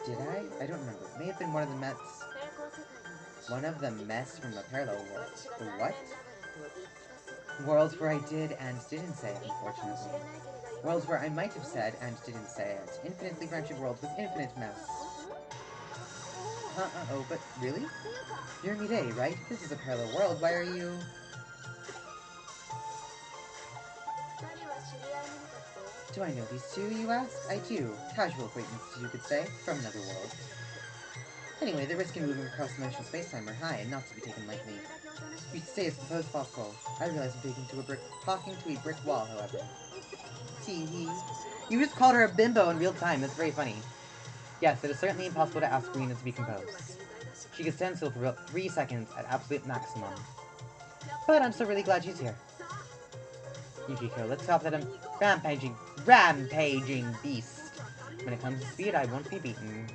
Did I? I don't remember. It may have been one of the Mets. One of the mess from a parallel world. The what? Worlds where I did and didn't say it, unfortunately. Worlds where I might have said and didn't say it. Infinitely branching worlds with infinite mess. Uh-oh, but really? You're Mide, right? This is a parallel world. Why are you... Do I know these two, you ask? I do. Casual acquaintances, you could say, from another world. Anyway, the risk in moving across dimensional space-time are high and not to be taken lightly. You should stay as close as possible. I realize I'm talking to a brick wall, however. Tee-hee. You just called her a bimbo in real time. That's very funny. Yes, it is certainly impossible to ask Rena to be composed. She can stand still for 3 seconds at absolute maximum. But I'm still really glad she's here. Yukiko, let's stop that rampaging beast. When it comes to speed, I won't be beaten.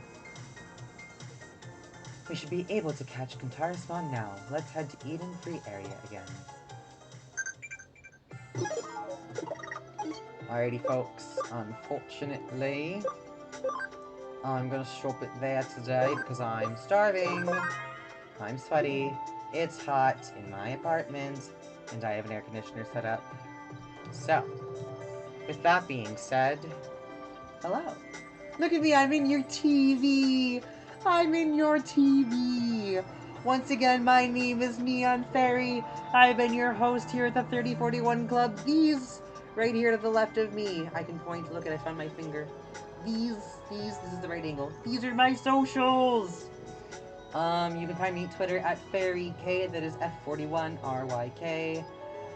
We should be able to catch Kantarasmon now. Let's head to Eden Free Area again. Alrighty, folks. Unfortunately, I'm gonna stop it there today because I'm starving. I'm sweaty. It's hot in my apartment, and I have an air conditioner set up. So, with that being said, hello. Look at me, I'm in your TV! I'm in your TV! Once again, my name is Neon Fairy. I've been your host here at the 3041 Club. These, right here to the left of me. I can point, look at, I found my finger. This is the right angle. These are my socials! You can find me on Twitter at FairyK, that is F41RYK.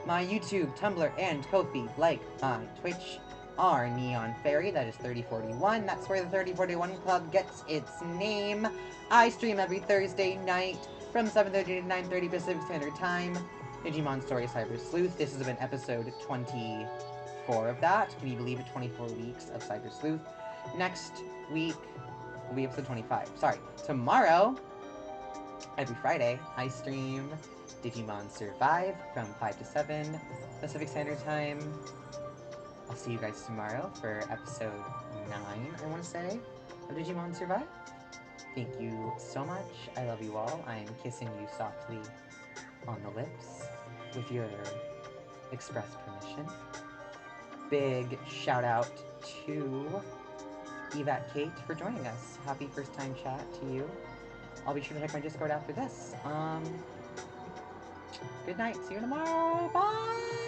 My YouTube, Tumblr, and Ko-fi, like my Twitch, are Neon Fairy, that is 3041. That's where the 3041 Club gets its name. I stream every Thursday night from 7:30 to 9:30 Pacific Standard Time. Digimon Story Cyber Sleuth. This has been episode 24 of that. Can you believe it? 24 weeks of Cyber Sleuth. Next week will be episode 25. Sorry. Tomorrow, every Friday, I stream Digimon Survive from 5 to 7 Pacific Standard Time. I'll see you guys tomorrow for episode 9, I want to say, of Digimon Survive. Thank you so much. I love you all. I'm kissing you softly on the lips with your express permission. Big shout out to Evat Kate for joining us. Happy first time chat to you. I'll be sure to check my Discord after this. Good night. See you tomorrow. Bye!